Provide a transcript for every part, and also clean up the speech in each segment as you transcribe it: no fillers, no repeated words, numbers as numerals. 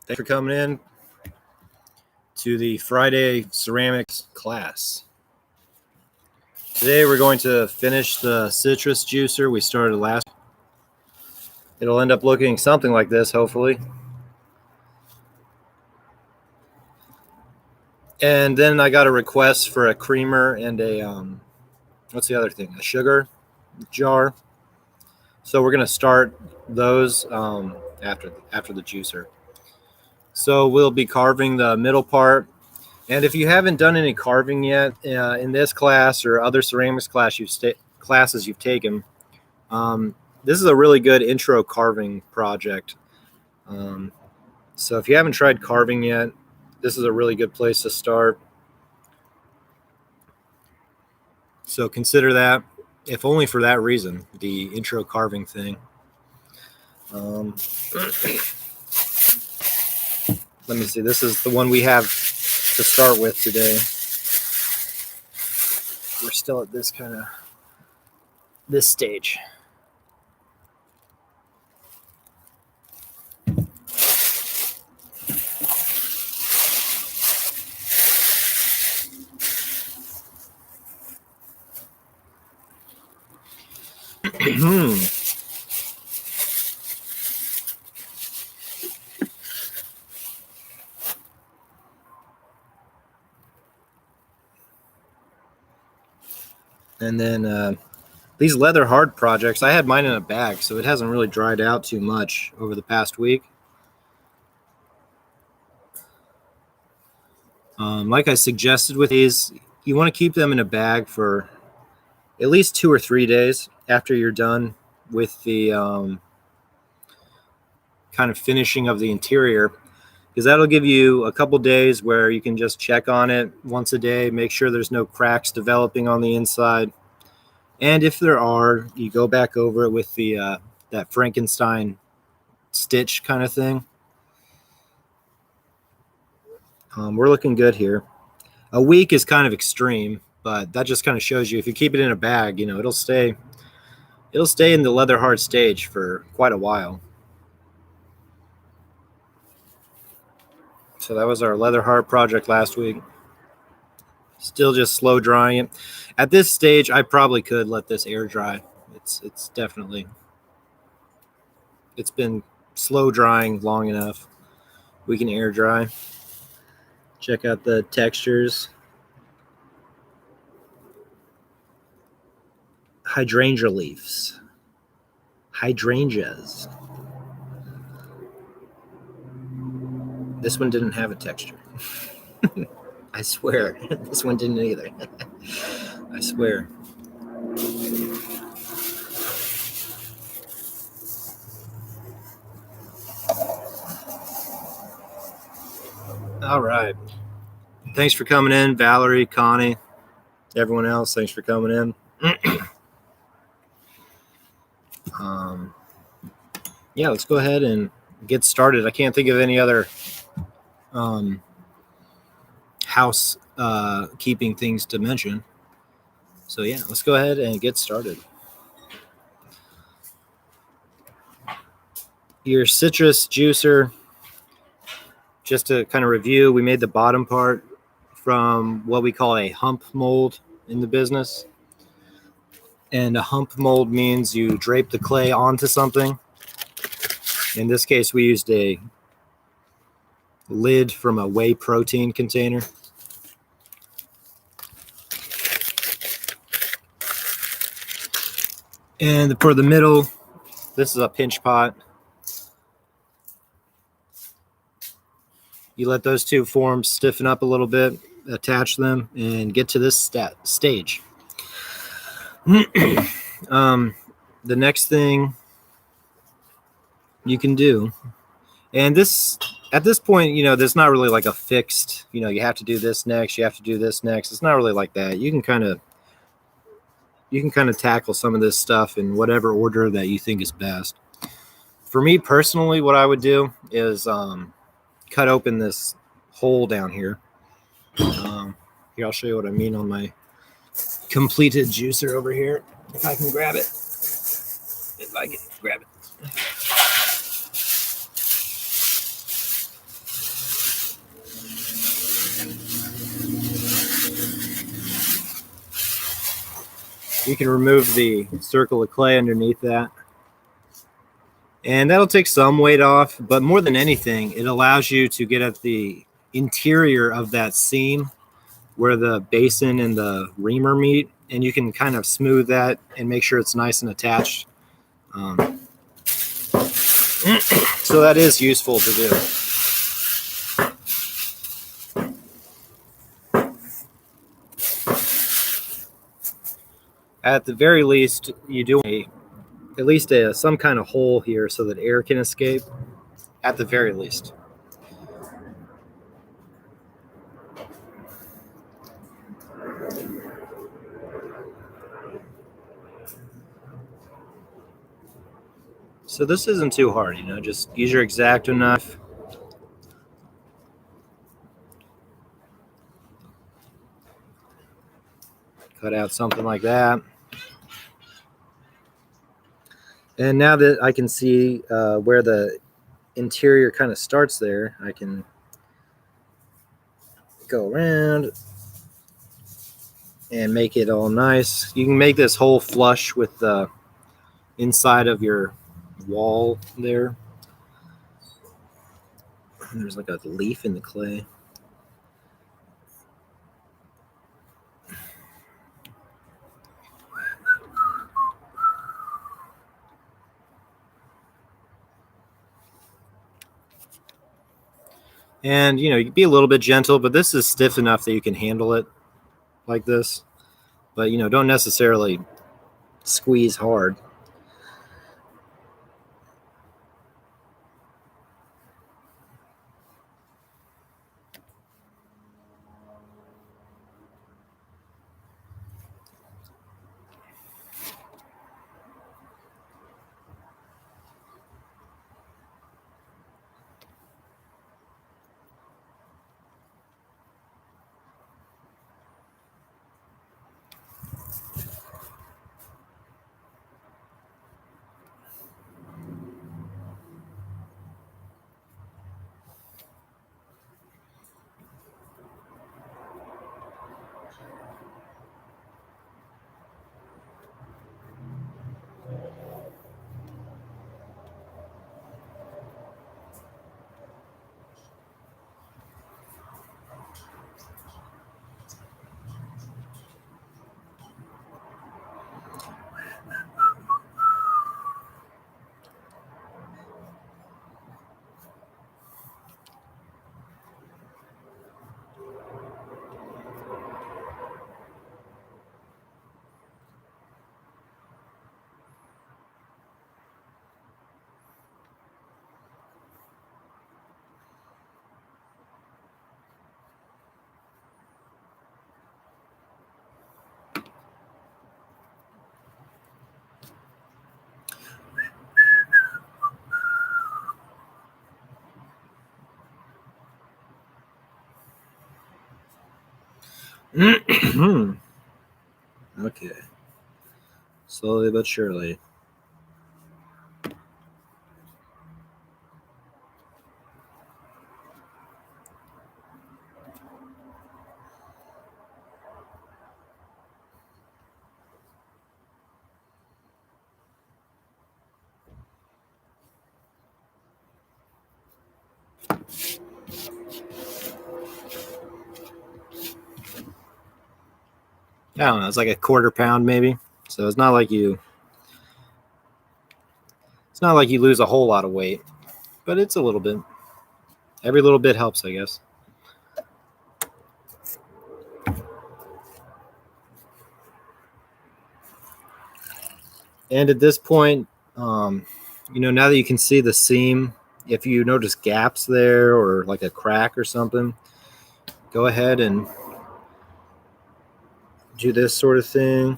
Thanks for coming in to the Friday ceramics class. Today we're going to finish the citrus juicer we started last. It'll end up looking something like this, hopefully. And then I got a request for a creamer and a, what's the other thing? A sugar jar. So we're going to start those after the juicer. So we'll be carving the middle part. And if you haven't done any carving yet in this class or other ceramics classes you've taken, this is a really good intro carving project. So if you haven't tried carving yet, this is a really good place to start. So consider that, if only for that reason, the intro carving thing. Let me see. This is the one we have to start with today. We're still at this stage. And then these leather hard projects, I had mine in a bag, so it hasn't really dried out too much over the past week. Like I suggested with these, you want to keep them in a bag for at least 2 or 3 days after you're done with the kind of finishing of the interior, because that'll give you a couple days where you can just check on it once a day, make sure there's no cracks developing on the inside. And if there are, you go back over it with the that Frankenstein stitch kind of thing. We're looking good here. A week is kind of extreme, but that just kind of shows you if you keep it in a bag, it'll stay in the leather hard stage for quite a while. So that was our leather hard project last week. Still just slow drying it. At this stage, I probably could let this air dry. It's been slow drying long enough. We can air dry. Check out the textures. Hydrangea leaves. Hydrangeas. This one didn't have a texture. I swear. This one didn't either. I swear. All right. Thanks for coming in, Valerie, Connie, everyone else. Thanks for coming in. Yeah, let's go ahead and get started. I can't think of any other house keeping things to mention. So yeah, let's go ahead and get started. Your citrus juicer, just to kind of review, we made the bottom part from what we call a hump mold in the business. And a hump mold means you drape the clay onto something. In this case, we used a lid from a whey protein container. And for the middle, this is a pinch pot. You let those two forms stiffen up a little bit, attach them, and get to this stage. The next thing you can do, and this at this point, there's not really like a fixed, you have to do this next, you have to do this next. It's not really like that. You can kind of tackle some of this stuff in whatever order that you think is best. For me personally, what I would do is cut open this hole down here. Here, I'll show you what I mean on my completed juicer over here. If I can grab it. If I can grab it. You can remove the circle of clay underneath that. And that'll take some weight off, but more than anything, it allows you to get at the interior of that seam where the basin and the reamer meet, and you can kind of smooth that and make sure it's nice and attached. So that is useful to do. At the very least, you do at least some kind of hole here so that air can escape, at the very least. So this isn't too hard, just use your X-Acto knife. Cut out something like that. And now that I can see where the interior kind of starts there, I can go around and make it all nice. You can make this hole flush with the inside of your wall there. And there's like a leaf in the clay. And, you can be a little bit gentle, but this is stiff enough that you can handle it like this. But, don't necessarily squeeze hard. Okay. Slowly but surely. I don't know, it's like a quarter pound maybe. So it's not like you lose a whole lot of weight, but it's a little bit. Every little bit helps, I guess. And at this point, now that you can see the seam, if you notice gaps there or like a crack or something, go ahead and do this sort of thing.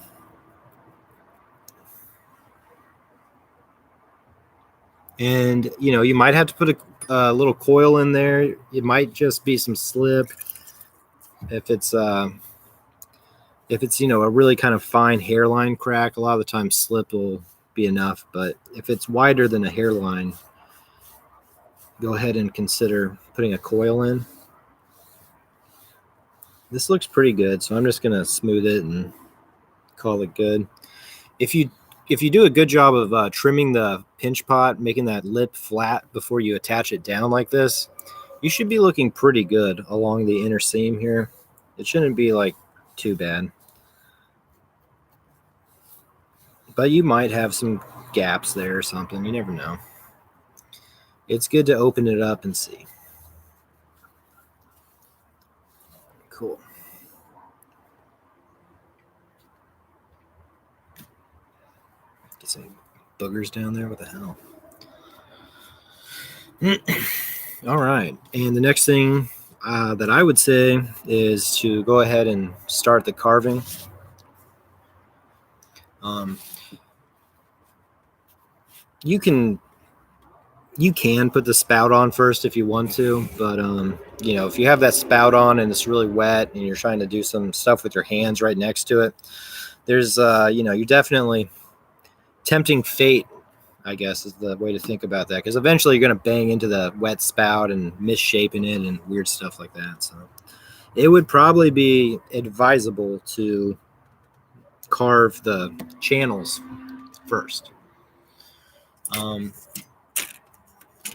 And, you might have to put a little coil in there. It might just be some slip. If it's a really kind of fine hairline crack, a lot of the time slip will be enough. But if it's wider than a hairline, go ahead and consider putting a coil in. This looks pretty good, so I'm just going to smooth it and call it good. If you do a good job of trimming the pinch pot, making that lip flat before you attach it down like this, you should be looking pretty good along the inner seam here. It shouldn't be like too bad. But you might have some gaps there or something. You never know. It's good to open it up and see. Cool. Get some boogers down there. What the hell? All right. And the next thing that I would say is to go ahead and start the carving. You can put the spout on first if you want to, but you know, if you have that spout on and it's really wet and you're trying to do some stuff with your hands right next to it, there's you know, you're definitely tempting fate, I guess is the way to think about that, because eventually you're going to bang into the wet spout and misshaping it and weird stuff like that. So it would probably be advisable to carve the channels first.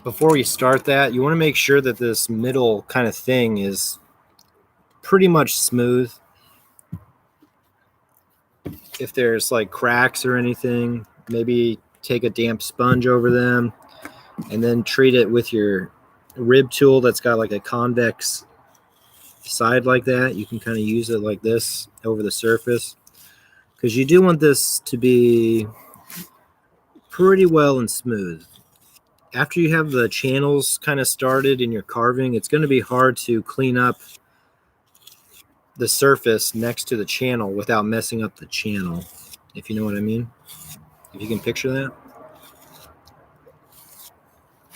Before we start that, you want to make sure that this middle kind of thing is pretty much smooth. If there's like cracks or anything, maybe take a damp sponge over them and then treat it with your rib tool that's got like a convex side like that. You can kind of use it like this over the surface, because you do want this to be pretty well and smooth. After you have the channels kind of started in your carving, it's going to be hard to clean up the surface next to the channel without messing up the channel, if you know what I mean. If you can picture that.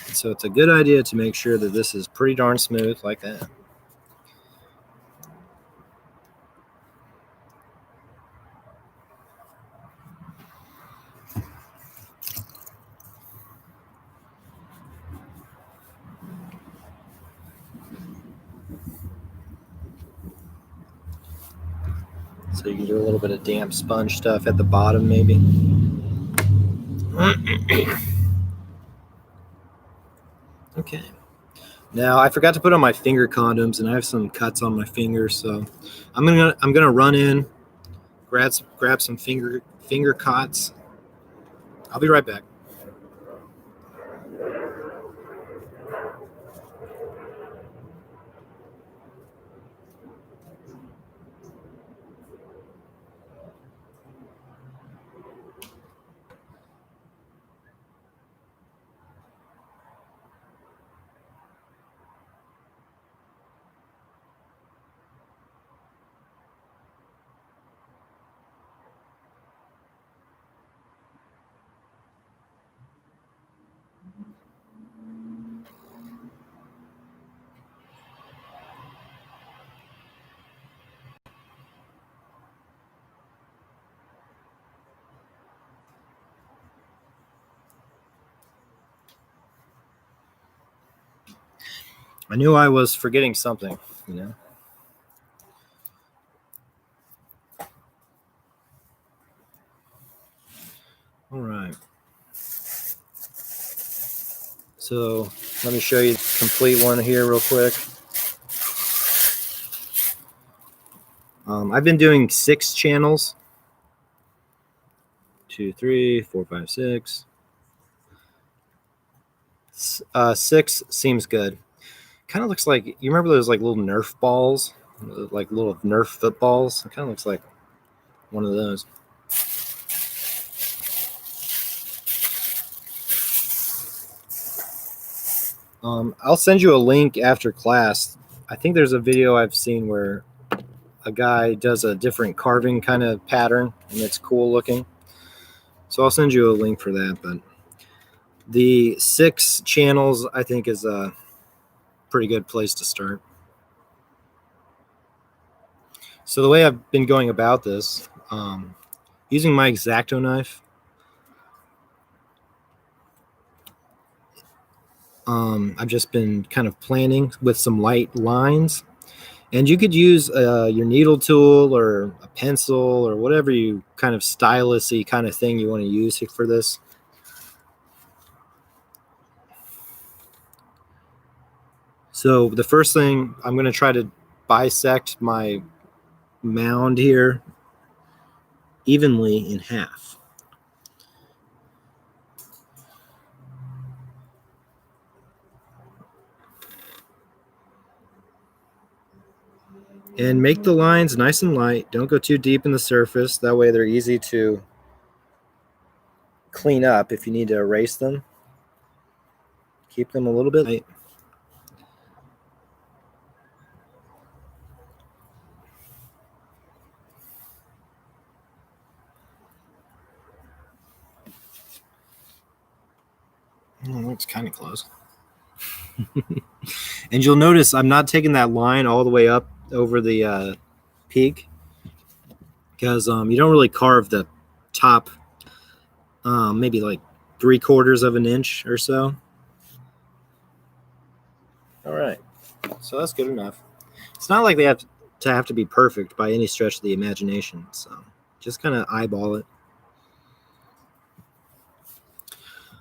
So it's a good idea to make sure that this is pretty darn smooth like that. So you can do a little bit of damp sponge stuff at the bottom maybe. Okay. Now I forgot to put on my finger condoms, and I have some cuts on my fingers, so I'm gonna run in, grab some finger cots. I'll be right back. I knew I was forgetting something, you know. All right. So let me show you the complete one here real quick. I've been doing 6 channels. 2, 3, 4, 5, 6. 6 seems good. Kind of looks like, you remember those like little Nerf balls, like little Nerf footballs? It kind of looks like one of those. I'll send you a link after class. I think there's a video I've seen where a guy does a different carving kind of pattern, and it's cool looking. So I'll send you a link for that. But the 6 channels, I think, is a pretty good place to start. So the way I've been going about this, using my X-Acto knife, I've just been kind of planning with some light lines, And you could use your needle tool or a pencil or whatever you kind of stylus-y kind of thing you want to use for this. So the first thing, I'm going to try to bisect my mound here evenly in half. And make the lines nice and light. Don't go too deep in the surface. That way they're easy to clean up if you need to erase them. Keep them a little bit light. Looks kind of close. And you'll notice I'm not taking that line all the way up over the peak, because you don't really carve the top maybe like 3/4 of an inch or so. All right, so that's good enough. It's not like they have to be perfect by any stretch of the imagination, so just kind of eyeball it.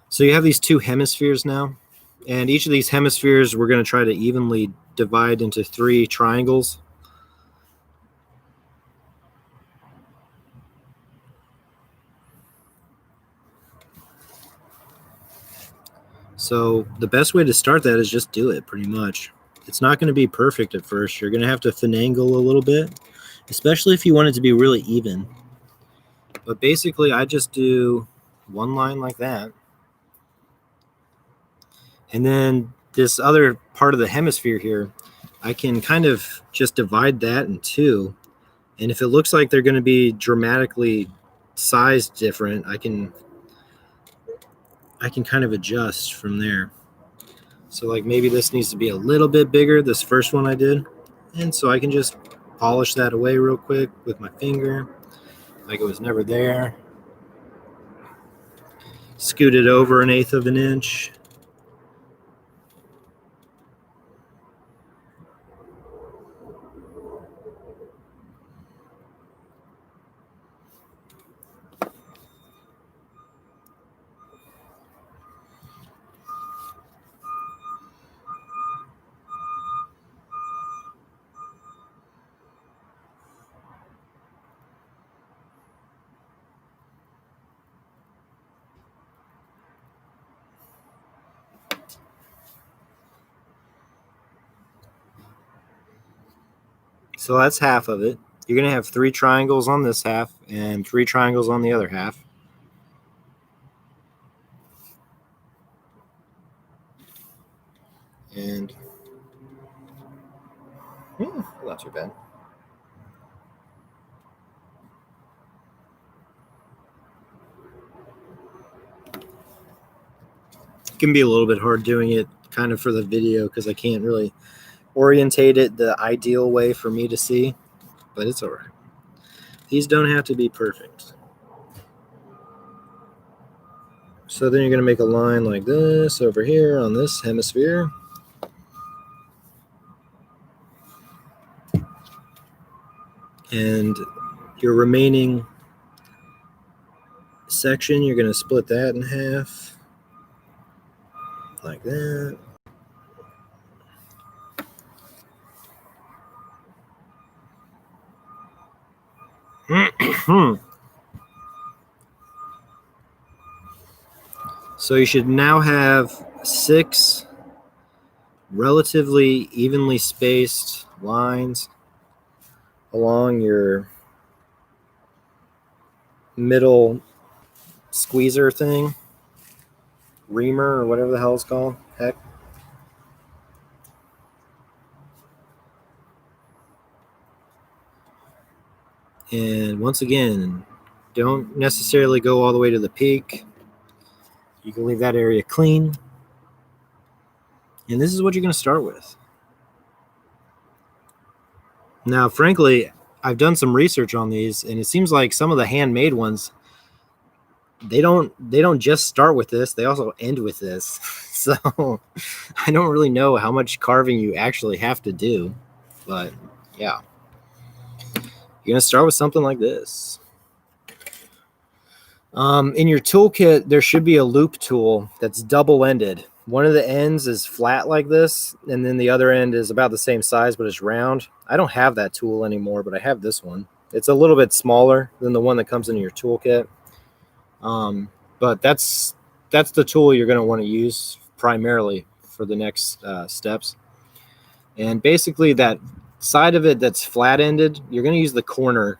So you have these two hemispheres now, and each of these hemispheres we're going to try to evenly divide into 3 triangles. So the best way to start that is just do it, pretty much. It's not going to be perfect at first. You're going to have to finagle a little bit, especially if you want it to be really even. But basically, I just do one line like that. And then this other part of the hemisphere here, I can kind of just divide that in 2. And if it looks like they're going to be dramatically sized different, I can kind of adjust from there. So like maybe this needs to be a little bit bigger, this first one I did. And so I can just polish that away real quick with my finger, like it was never there. Scoot it over 1/8 of an inch. So that's half of it. You're going to have 3 triangles on this half and 3 triangles on the other half. And not too bad. It can be a little bit hard doing it kind of for the video because I can't really orientate it the ideal way for me to see, but it's all right. These don't have to be perfect. So then you're going to make a line like this over here on this hemisphere. And your remaining section, you're going to split that in half like that. So you should now have 6 relatively evenly spaced lines along your middle squeezer thing, reamer or whatever the hell it's called. Heck. And once again, don't necessarily go all the way to the peak. You can leave that area clean. And this is what you're going to start with. Now, frankly, I've done some research on these, and it seems like some of the handmade ones, they don't just start with this, they also end with this. So I don't really know how much carving you actually have to do, but yeah, you're gonna start with something like this. In your toolkit, there should be a loop tool that's double-ended. One of the ends is flat like this, and then the other end is about the same size, but it's round. I don't have that tool anymore, but I have this one. It's a little bit smaller than the one that comes in your toolkit. But that's the tool you're going to want to use primarily for the next steps. And basically that side of it that's flat-ended, you're going to use the corner,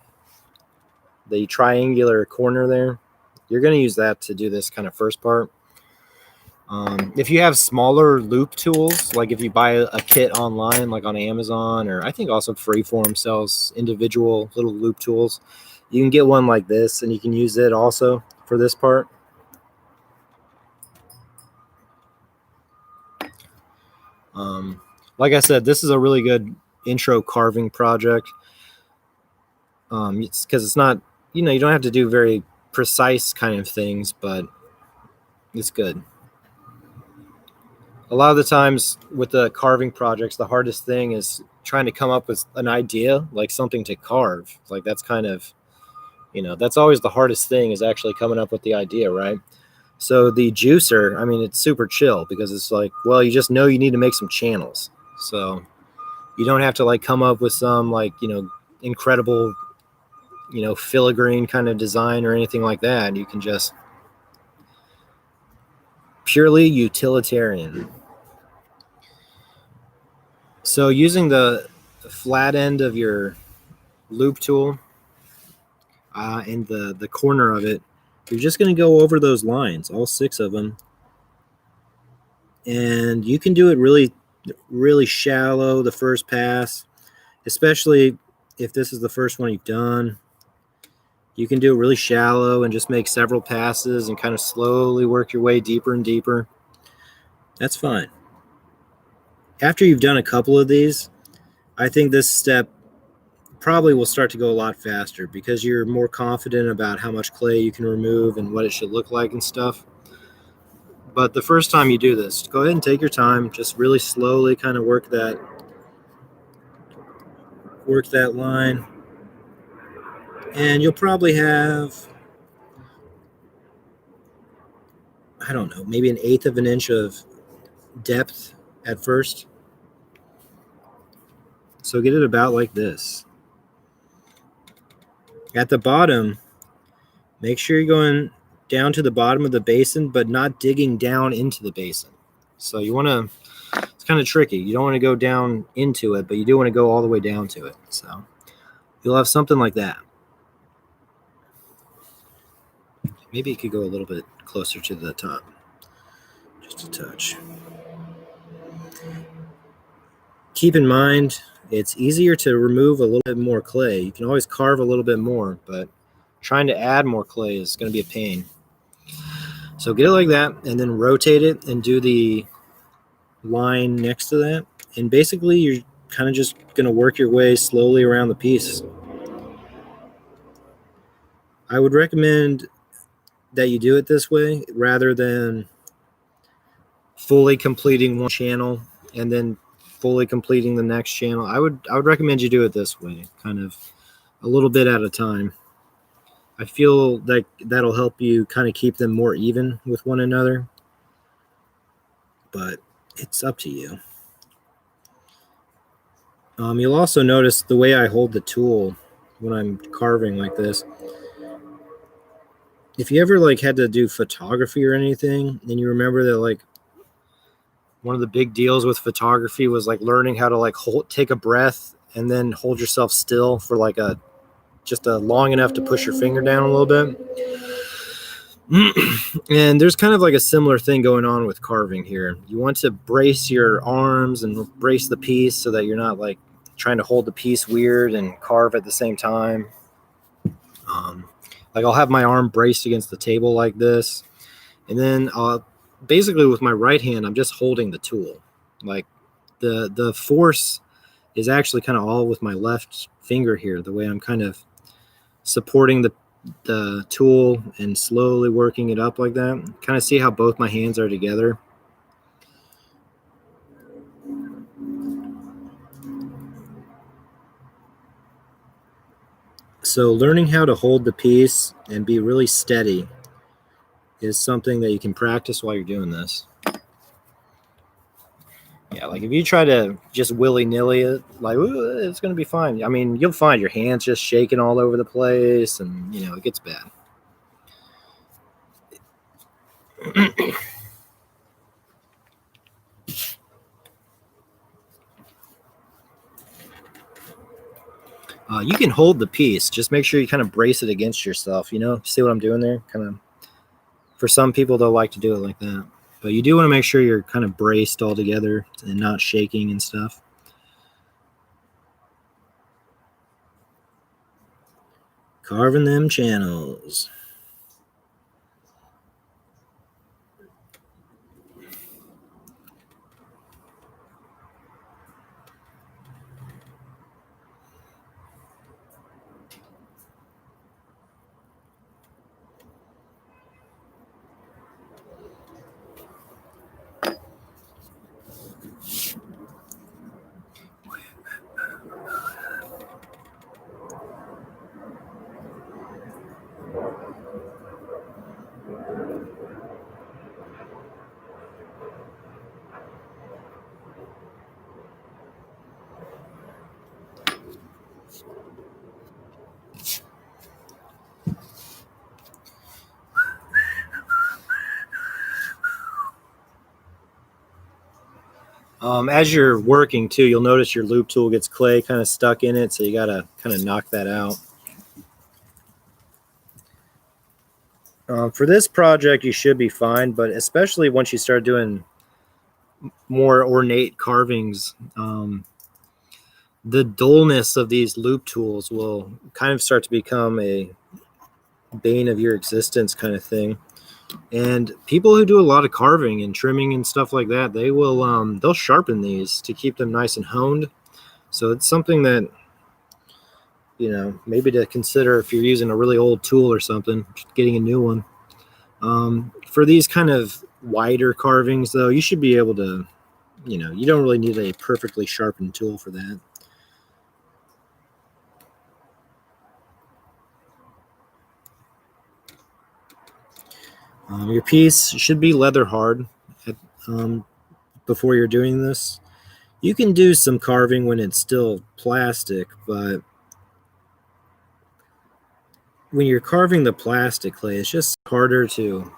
the triangular corner there. You're going to use that to do this kind of first part. If you have smaller loop tools, like if you buy a kit online, like on Amazon, or I think also Freeform sells individual little loop tools, you can get one like this and you can use it also for this part. Like I said, this is a really good intro carving project. It's because it's not, you don't have to do very precise kind of things, but it's good. A lot of the times with the carving projects, the hardest thing is trying to come up with an idea, like something to carve. Like that's kind of, that's always the hardest thing, is actually coming up with the idea, right? So the juicer, I mean, it's super chill because it's like, well, you just know you need to make some channels. So you don't have to like come up with some like, incredible, filigree kind of design or anything like that. You can just purely utilitarian. So using the flat end of your loop tool and the corner of it, you're just going to go over those lines, all 6 of them. And you can do it really, really shallow the first pass, especially if this is the first one you've done. You can do it really shallow and just make several passes and kind of slowly work your way deeper and deeper. That's fine. After you've done a couple of these, I think this step probably will start to go a lot faster because you're more confident about how much clay you can remove and what it should look like and stuff. But the first time you do this, go ahead and take your time. Just really slowly kind of work that line. And you'll probably have, I don't know, maybe 1/8 of an inch of depth at first. So get it about like this. At the bottom, make sure you're going down to the bottom of the basin, but not digging down into the basin. So you want to, it's kind of tricky. You don't want to go down into it, but you do want to go all the way down to it. So you'll have something like that. Maybe it could go a little bit closer to the top. Just a touch. Keep in mind, it's easier to remove a little bit more clay. You can always carve a little bit more, but trying to add more clay is going to be a pain. So get it like that and then rotate it and do the line next to that. And basically you're kind of just going to work your way slowly around the piece. I would recommend that you do it this way rather than fully completing one channel and then fully completing the next channel. I would recommend you do it this way, kind of a little bit at a time. I feel that that'll help you kind of keep them more even with one another, but it's up to you. You'll also notice the way I hold the tool when I'm carving like this. If you ever like had to do photography or anything, and you remember that like one of the big deals with photography was like learning how to like take a breath and then hold yourself still for like just long enough to push your finger down a little bit. And there's kind of like a similar thing going on with carving here. You want to brace your arms and brace the piece so that you're not like trying to hold the piece weird and carve at the same time. Like I'll have my arm braced against the table like this, and then basically with my right hand, I'm just holding the tool. Like the force is actually kind of all with my left finger here, the way I'm kind of supporting the tool and slowly working it up like that. Kind of see how both my hands are together. So learning how to hold the piece and be really steady is something that you can practice while you're doing this. Yeah, like if you try to just willy-nilly it, like, ooh, it's going to be fine. I mean, you'll find your hands just shaking all over the place, and, it gets bad. You can hold the piece. Just make sure you kind of brace it against yourself, See what I'm doing there? Kind of, for some people, they'll like to do it like that. But you do want to make sure you're kind of braced all together and not shaking and stuff. Carving them channels. As you're working too, you'll notice your loop tool gets clay kind of stuck in it, so you got to kind of knock that out. For this project, you should be fine, but especially once you start doing more ornate carvings, the dullness of these loop tools will kind of start to become a bane of your existence kind of thing. And people who do a lot of carving and trimming and stuff like that, they'll sharpen these to keep them nice and honed. So it's something that, maybe to consider if you're using a really old tool or something, getting a new one. For these kind of wider carvings, though, you should be able to, you don't really need a perfectly sharpened tool for that. Your piece should be leather hard before you're doing this. You can do some carving when it's still plastic, but when you're carving the plastic clay, it's just harder to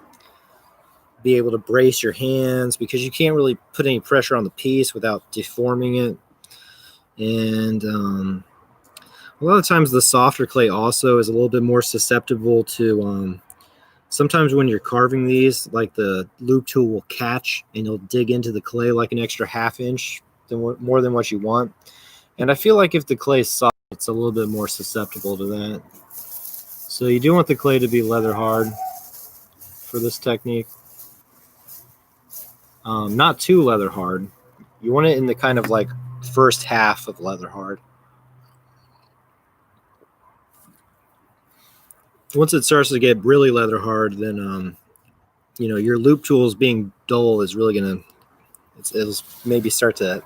be able to brace your hands because you can't really put any pressure on the piece without deforming it. And a lot of times the softer clay also is a little bit more susceptible to sometimes when you're carving these, like the loop tool will catch and you'll dig into the clay like an extra half inch more than what you want. And I feel like if the clay is soft, it's a little bit more susceptible to that. So you do want the clay to be leather hard for this technique. Not too leather hard. You want it in the kind of like first half of leather hard. Once it starts to get really leather hard, then your loop tools being dull is really gonna it'll maybe start to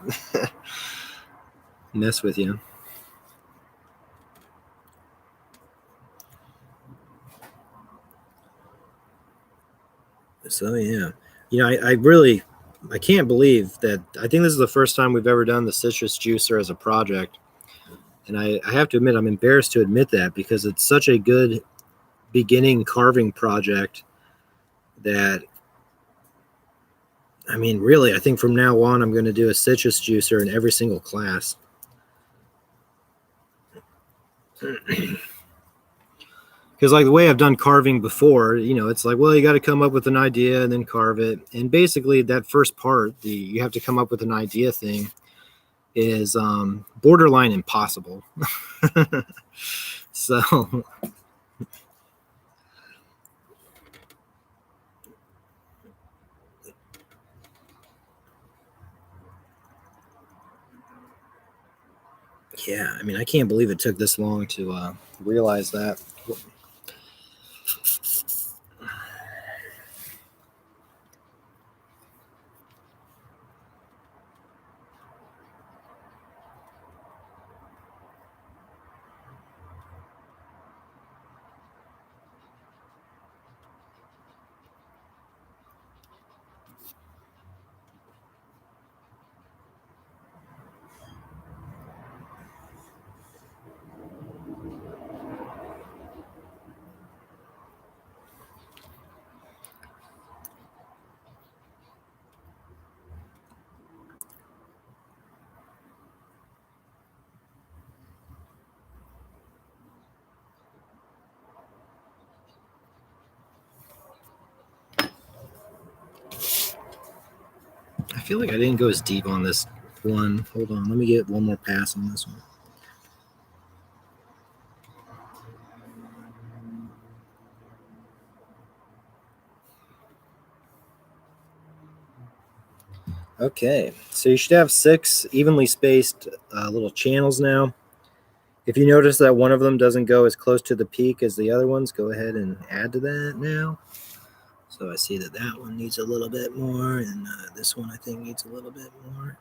mess with you. So yeah, I can't believe that. I think this is the first time we've ever done the citrus juicer as a project, and I have to admit I'm embarrassed to admit that because it's such a good beginning carving project that, I mean, really, I think from now on I'm going to do a citrus juicer in every single class. Because like the way I've done carving before, it's like, well, you got to come up with an idea and then carve it. And basically that first part, you have to come up with an idea thing, is borderline impossible. So yeah, I mean, I can't believe it took this long to realize that. feel like I didn't go as deep on this one. Hold on, let me get one more pass on this one. Okay, so you should have 6 evenly spaced little channels now. If you notice that one of them doesn't go as close to the peak as the other ones, go ahead and add to that now. So I see that that one needs a little bit more, and this one I think needs a little bit more.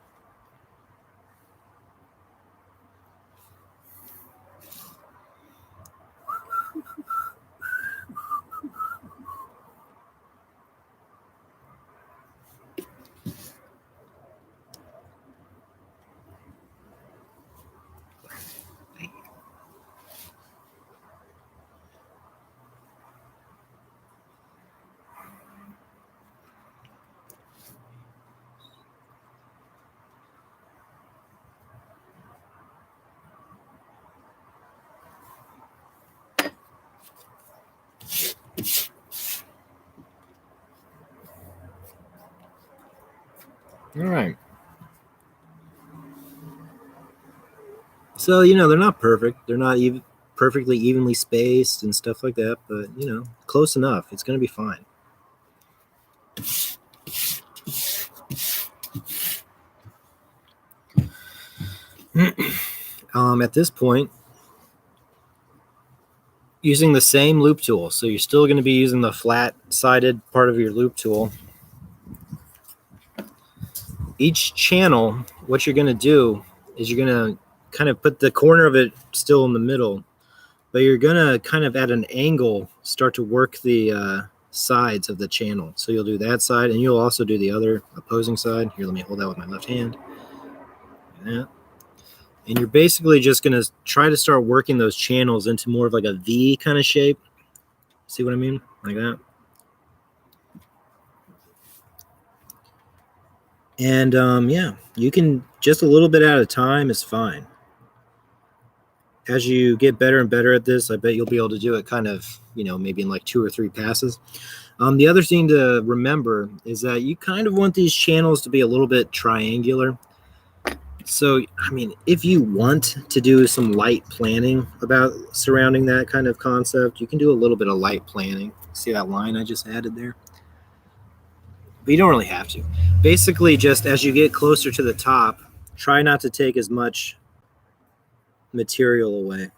All right. So, they're not perfect. They're not even perfectly evenly spaced and stuff like that, but, close enough. It's going to be fine. At this point, using the same loop tool. So you're still going to be using the flat-sided part of your loop tool. Each channel, what you're going to do is you're going to kind of put the corner of it still in the middle, but you're going to kind of at an angle start to work the sides of the channel. So you'll do that side, and you'll also do the other opposing side. Here, let me hold that with my left hand. Like that. And you're basically just going to try to start working those channels into more of like a V kind of shape. See what I mean? Like that. And yeah, you can just a little bit at a time is fine. As you get better and better at this, I bet you'll be able to do it kind of, maybe in like 2 or 3 passes. The other thing to remember is that you kind of want these channels to be a little bit triangular. So, if you want to do some light planning about surrounding that kind of concept, you can do a little bit of light planning. See that line I just added there? But you don't really have to. Basically, just as you get closer to the top, try not to take as much material away.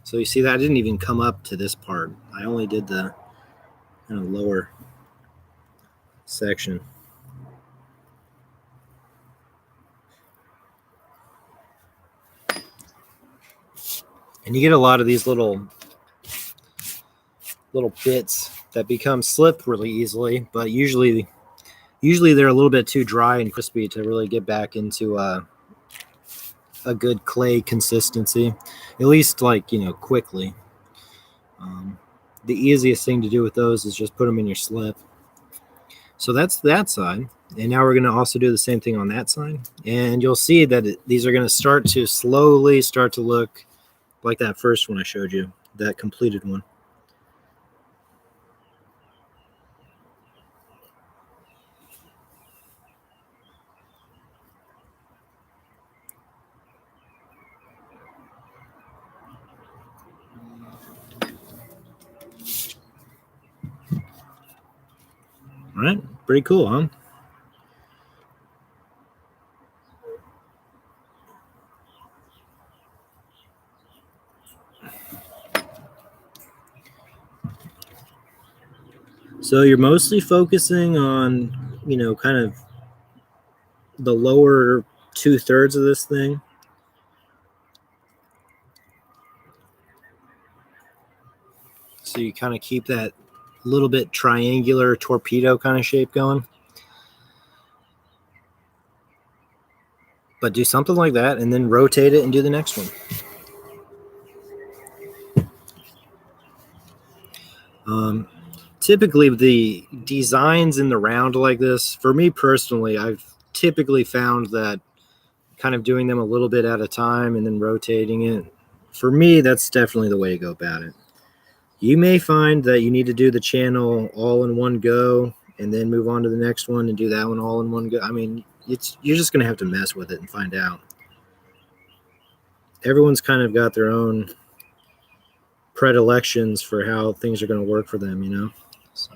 So you see that I didn't even come up to this part. I only did the kind of lower section. And you get a lot of these little bits that become slip really easily, but usually they're a little bit too dry and crispy to really get back into a good clay consistency, at least quickly. The easiest thing to do with those is just put them in your slip. So that's that side. And now we're going to also do the same thing on that side. And you'll see that these are going to start to slowly start to look like that first one I showed you, that completed one. All right, pretty cool, huh? So you're mostly focusing on, kind of the lower 2/3 of this thing. So you kind of keep that little bit triangular torpedo kind of shape going. But do something like that and then rotate it and do the next one. Typically, the designs in the round like this, for me personally, I've typically found that kind of doing them a little bit at a time and then rotating it, for me, that's definitely the way to go about it. You may find that you need to do the channel all in one go and then move on to the next one and do that one all in one go. I mean, you're just going to have to mess with it and find out. Everyone's kind of got their own predilections for how things are going to work for them, you know? So.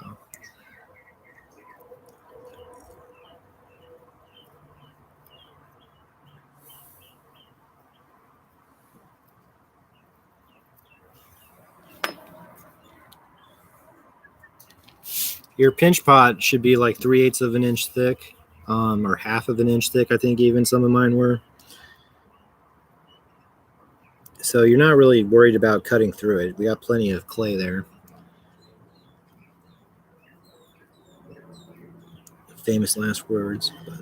Your pinch pot should be like 3/8 of an inch thick, or half of an inch thick. I think even some of mine were. So you're not really worried about cutting through it. We got plenty of clay there. Famous last words. But.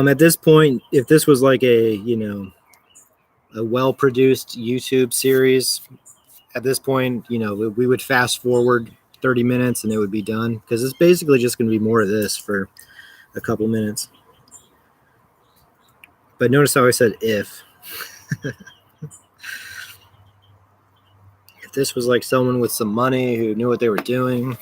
At this point, if this was like a well-produced YouTube series, at this point, we would fast forward 30 minutes and it would be done, because it's basically just going to be more of this for a couple minutes. But notice how I said if. If this was like someone with some money who knew what they were doing.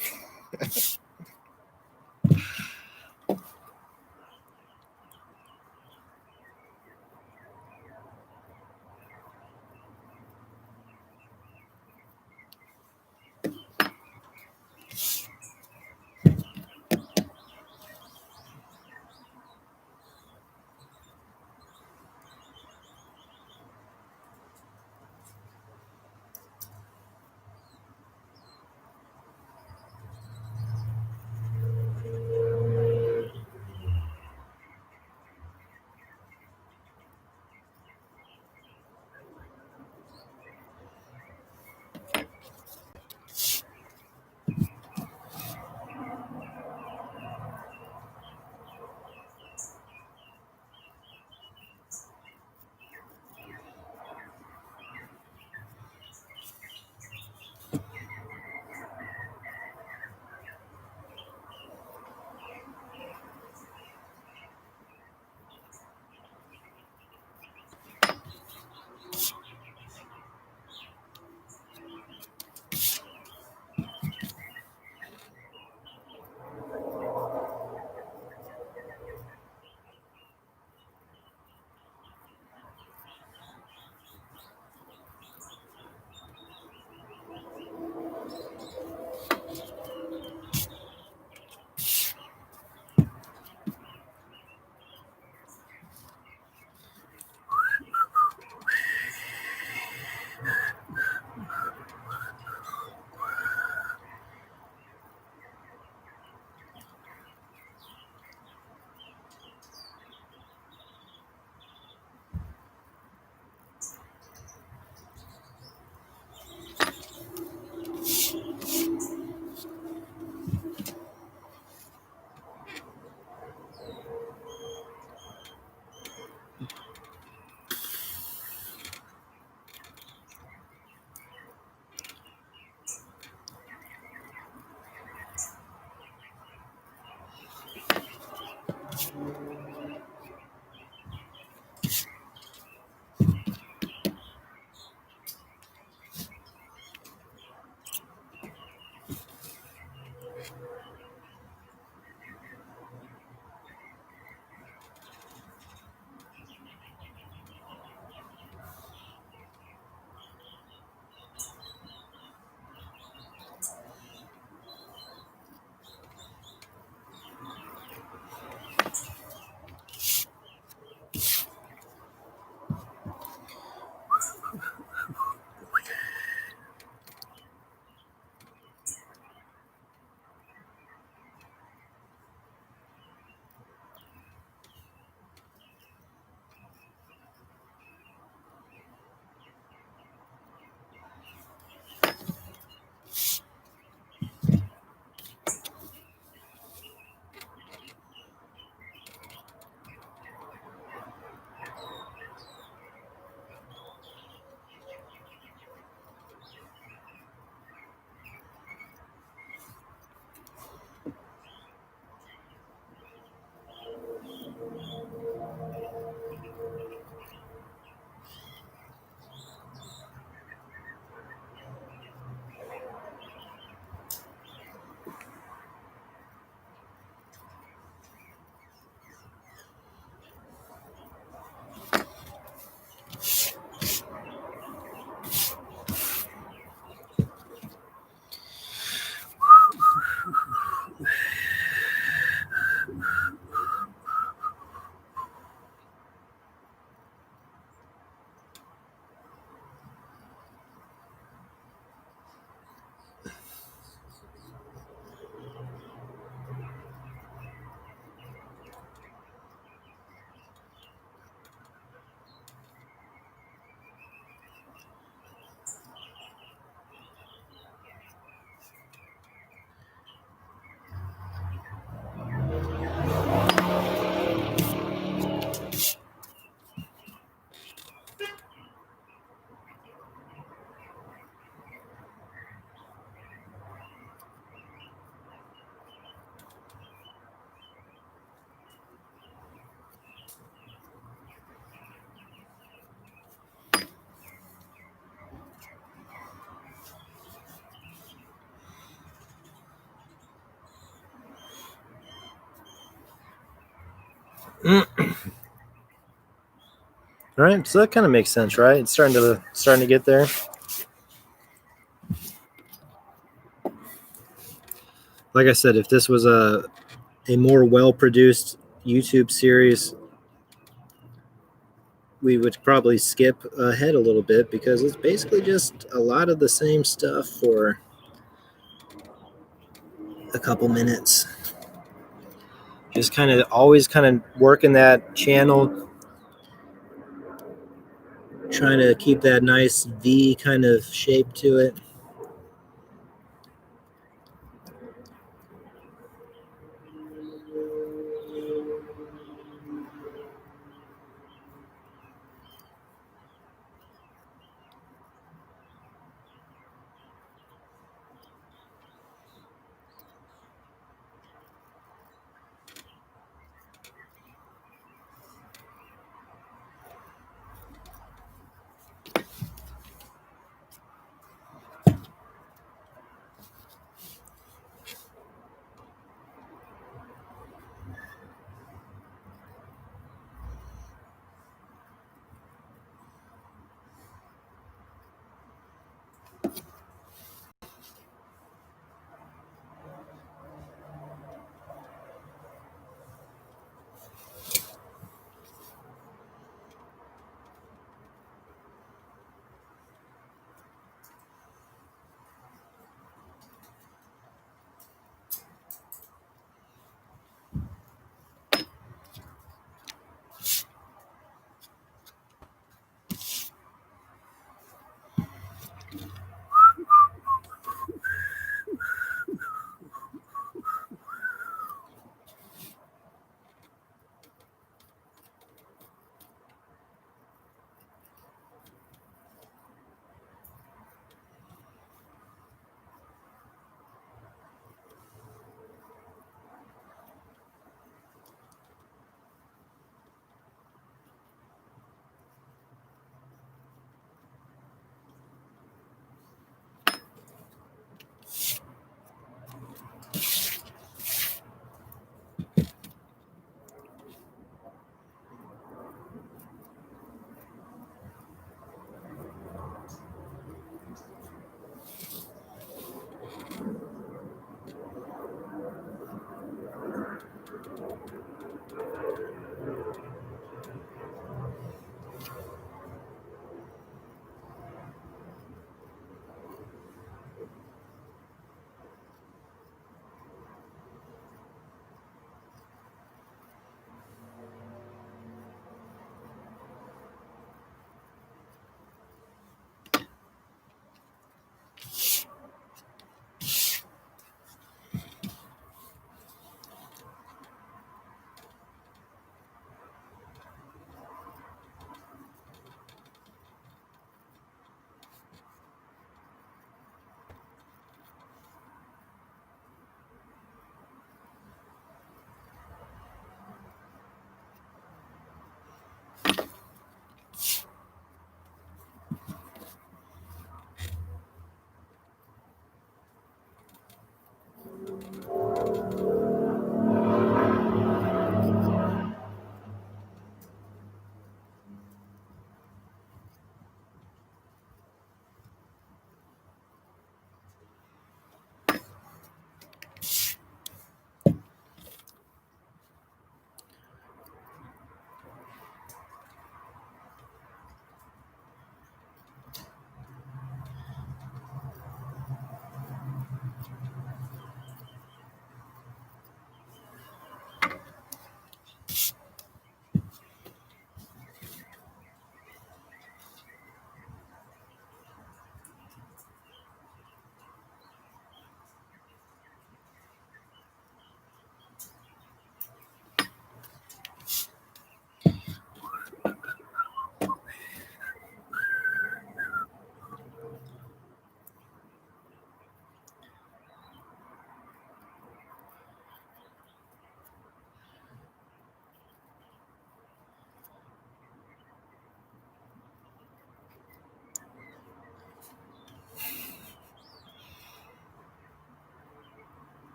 All right, so that kind of makes sense, right? It's starting to get there. Like I said, if this was a more well-produced YouTube series, we would probably skip ahead a little bit because it's basically just a lot of the same stuff for a couple minutes. Just kind of always kind of working that channel, trying to keep that nice V kind of shape to it.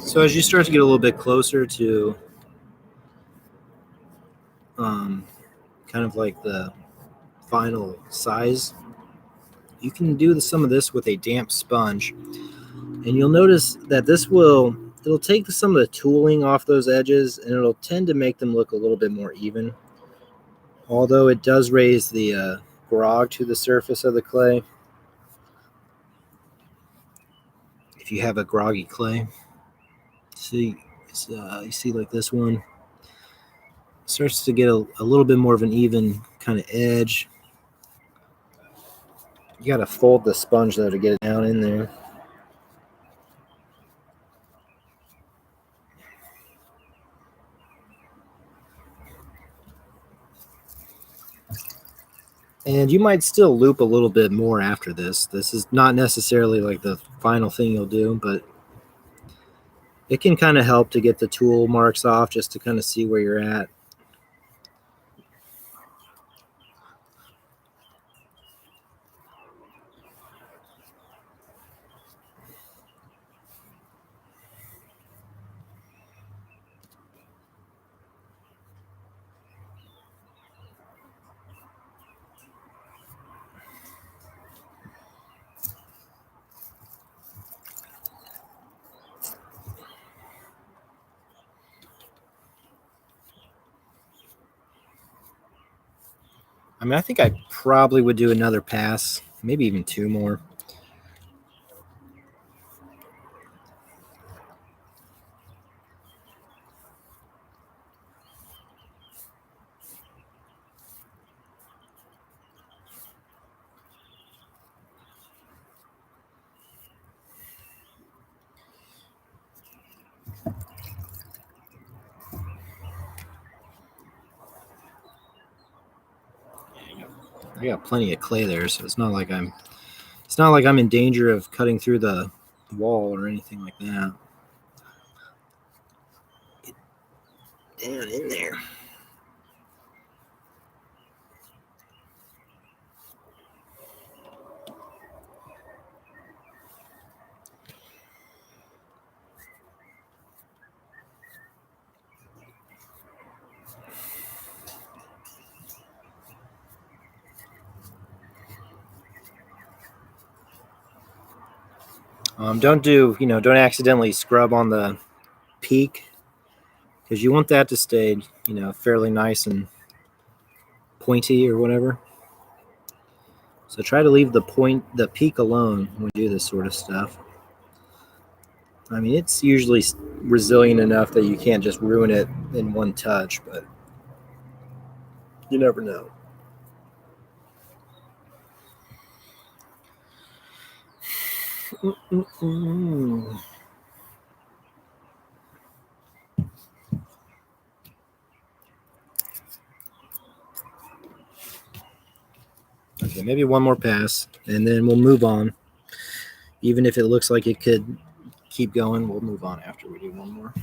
So as you start to get a little bit closer to kind of like the final size, you can do some of this with a damp sponge, and you'll notice that it'll take some of the tooling off those edges, and it'll tend to make them look a little bit more even, although it does raise the grog to the surface of the clay if you have a groggy clay. See, you see like this one starts to get a little bit more of an even kind of edge. You got to fold the sponge though to get it down in there. And you might still loop a little bit more after this. This is not necessarily like the final thing you'll do, but it can kind of help to get the tool marks off just to kind of see where you're at. I mean, I think I probably would do another pass, maybe even two more. I got plenty of clay there, so it's not like I'm in danger of cutting through the wall or anything like that. Get down in there. Don't accidentally scrub on the peak, because you want that to stay, fairly nice and pointy or whatever. So try to leave the peak alone when you do this sort of stuff. I mean, it's usually resilient enough that you can't just ruin it in one touch, but you never know. Okay, maybe one more pass, and then we'll move on. Even if it looks like it could keep going, we'll move on after we do one more.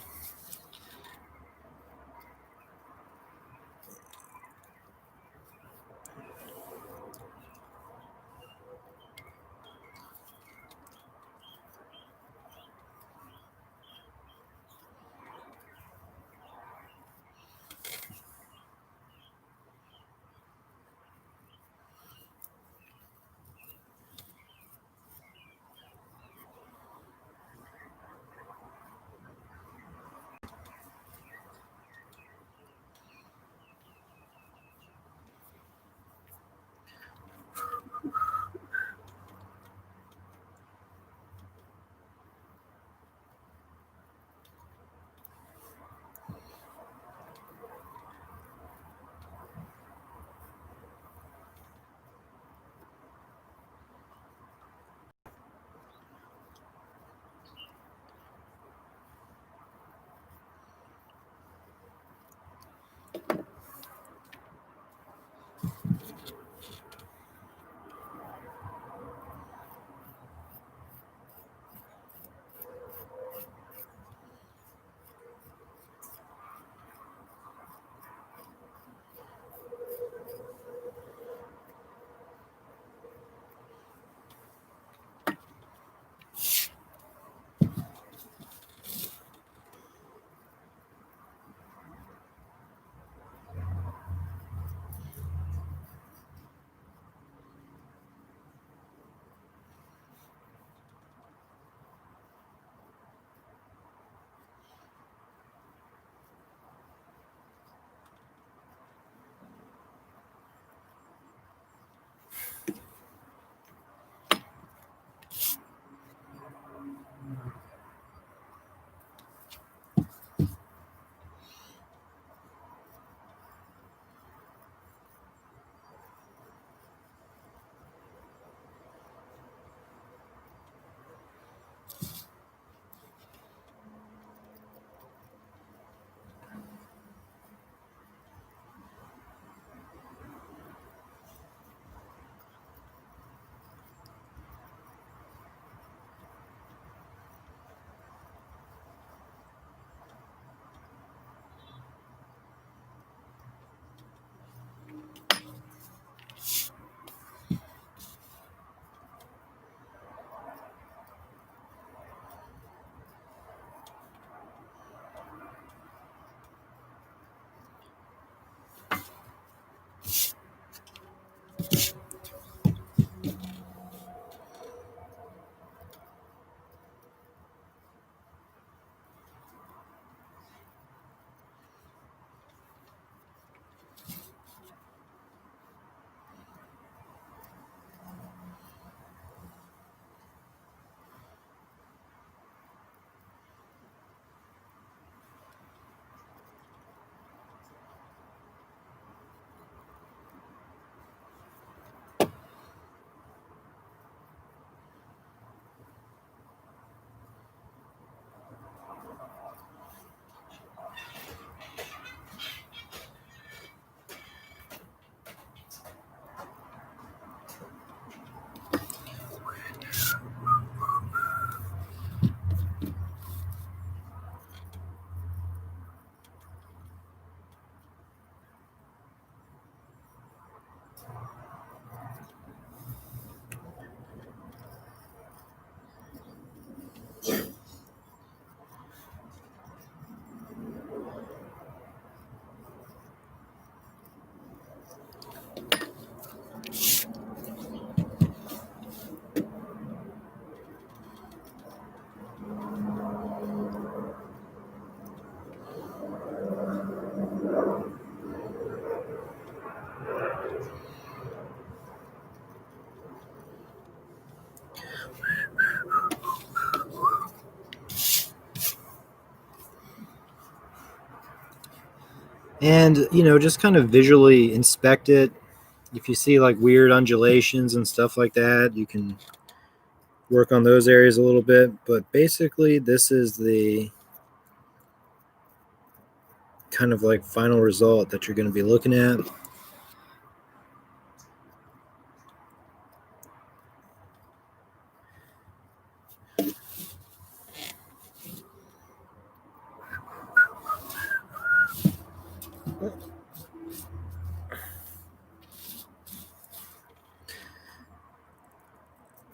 And, just kind of visually inspect it. If you see like weird undulations and stuff like that, you can work on those areas a little bit. But basically, this is the kind of like final result that you're going to be looking at.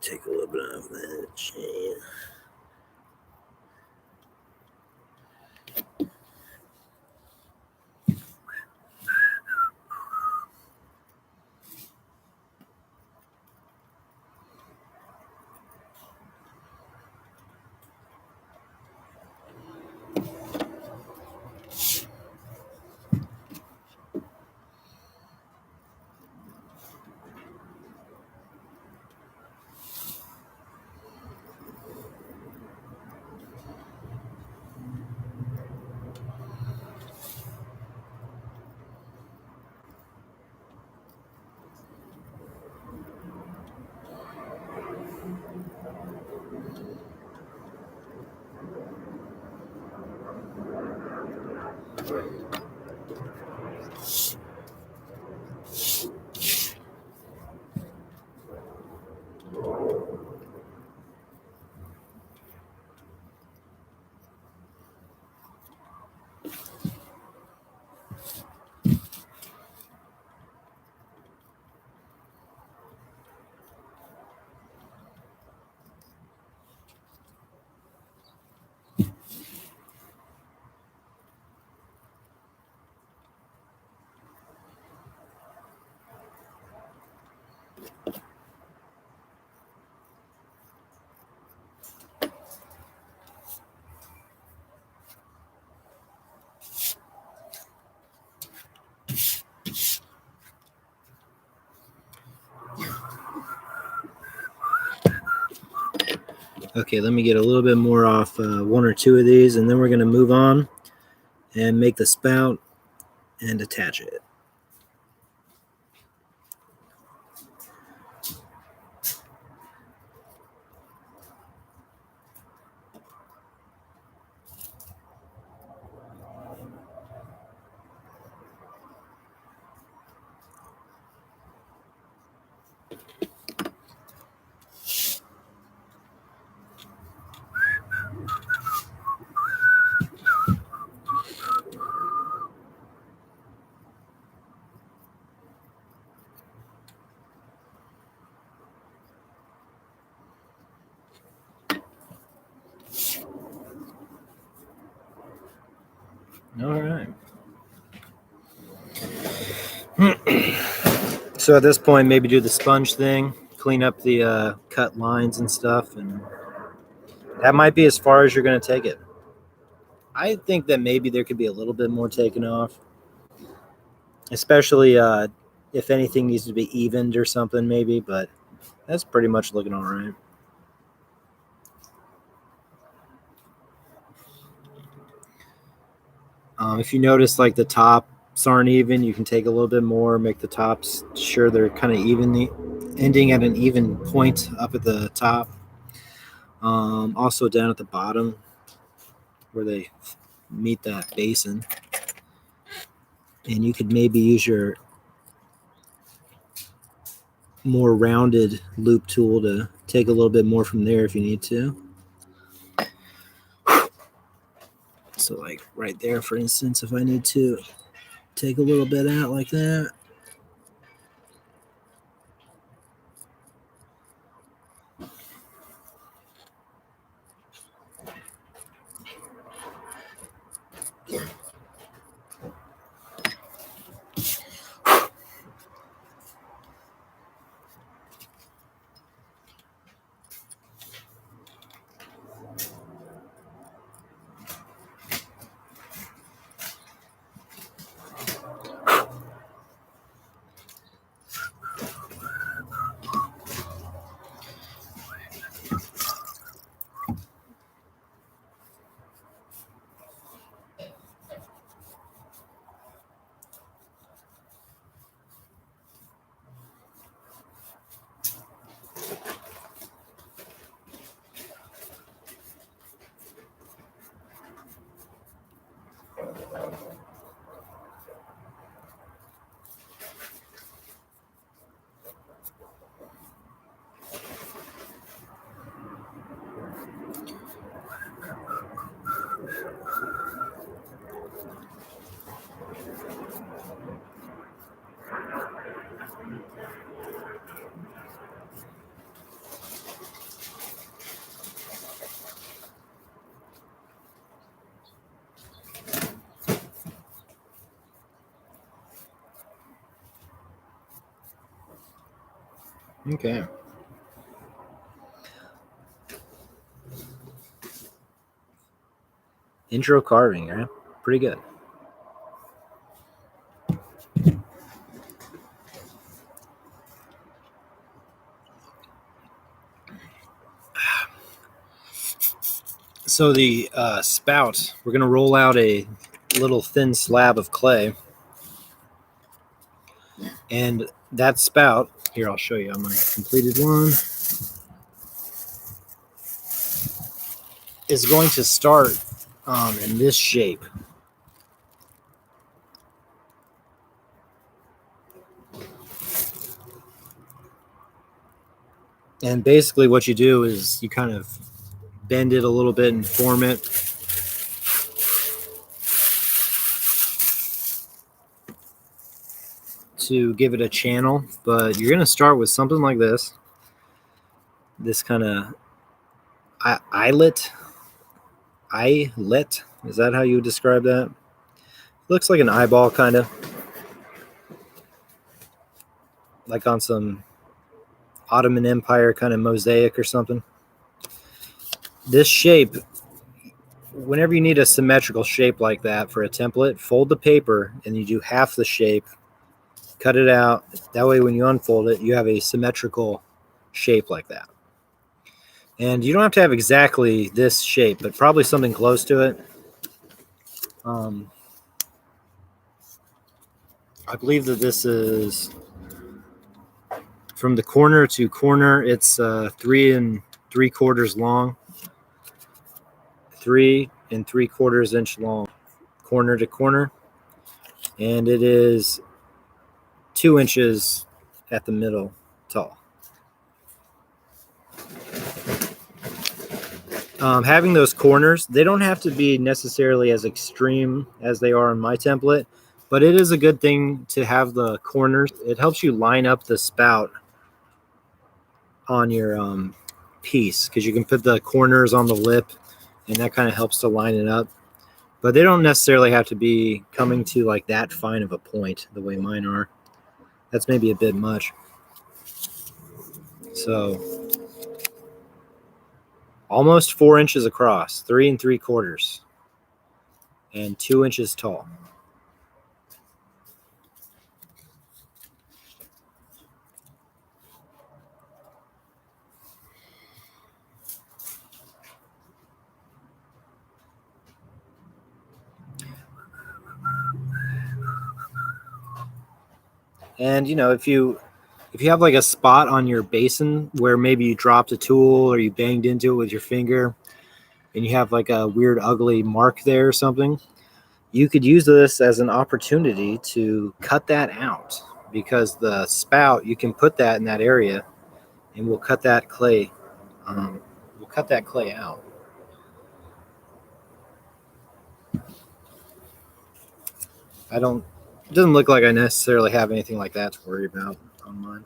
Take a little bit off that chain. Okay, let me get a little bit more off one or two of these, and then we're going to move on and make the spout and attach it. All right. So at this point, maybe do the sponge thing, clean up the cut lines and stuff, and that might be as far as you're going to take it. I think that maybe there could be a little bit more taken off, especially if anything needs to be evened or something, maybe, but that's pretty much looking all right. If you notice like the tops aren't even, you can take a little bit more, make the tops sure they're kind of evenly ending at an even point up at the top. Also down at the bottom where they meet that basin. And you could maybe use your more rounded loop tool to take a little bit more from there if you need to. So like right there, for instance, if I need to take a little bit out like that. Okay. Intro carving, right? Pretty good. So the spout, we're going to roll out a little thin slab of clay. And that spout, here, I'll show you on my completed one, is going to start in this shape. And basically what you do is you kind of bend it a little bit and form it. To give it a channel, but you're going to start with something like this. This kind of eyelet. Is that how you would describe that? Looks like an eyeball, kind of. Like on some Ottoman Empire kind of mosaic or something. This shape, whenever you need a symmetrical shape like that for a template, fold the paper and you do half the shape, cut it out. That way when you unfold it, you have a symmetrical shape like that. And you don't have to have exactly this shape, but probably something close to it. I believe that this is from the corner to corner. It's 3 3/4 long, 3 3/4 inch long, corner to corner, and it is 2 inches at the middle tall. Having those corners, they don't have to be necessarily as extreme as they are in my template, but it is a good thing to have the corners. It helps you line up the spout on your piece because you can put the corners on the lip and that kind of helps to line it up. But they don't necessarily have to be coming to like that fine of a point the way mine are. That's maybe a bit much. So almost 4 inches across, 3 3/4, and 2 inches tall. And you know, if you have like a spot on your basin where maybe you dropped a tool or you banged into it with your finger and you have like a weird ugly mark there or something, you could use this as an opportunity to cut that out, because the spout, you can put that in that area and we'll cut that clay out. It doesn't look like I necessarily have anything like that to worry about on mine.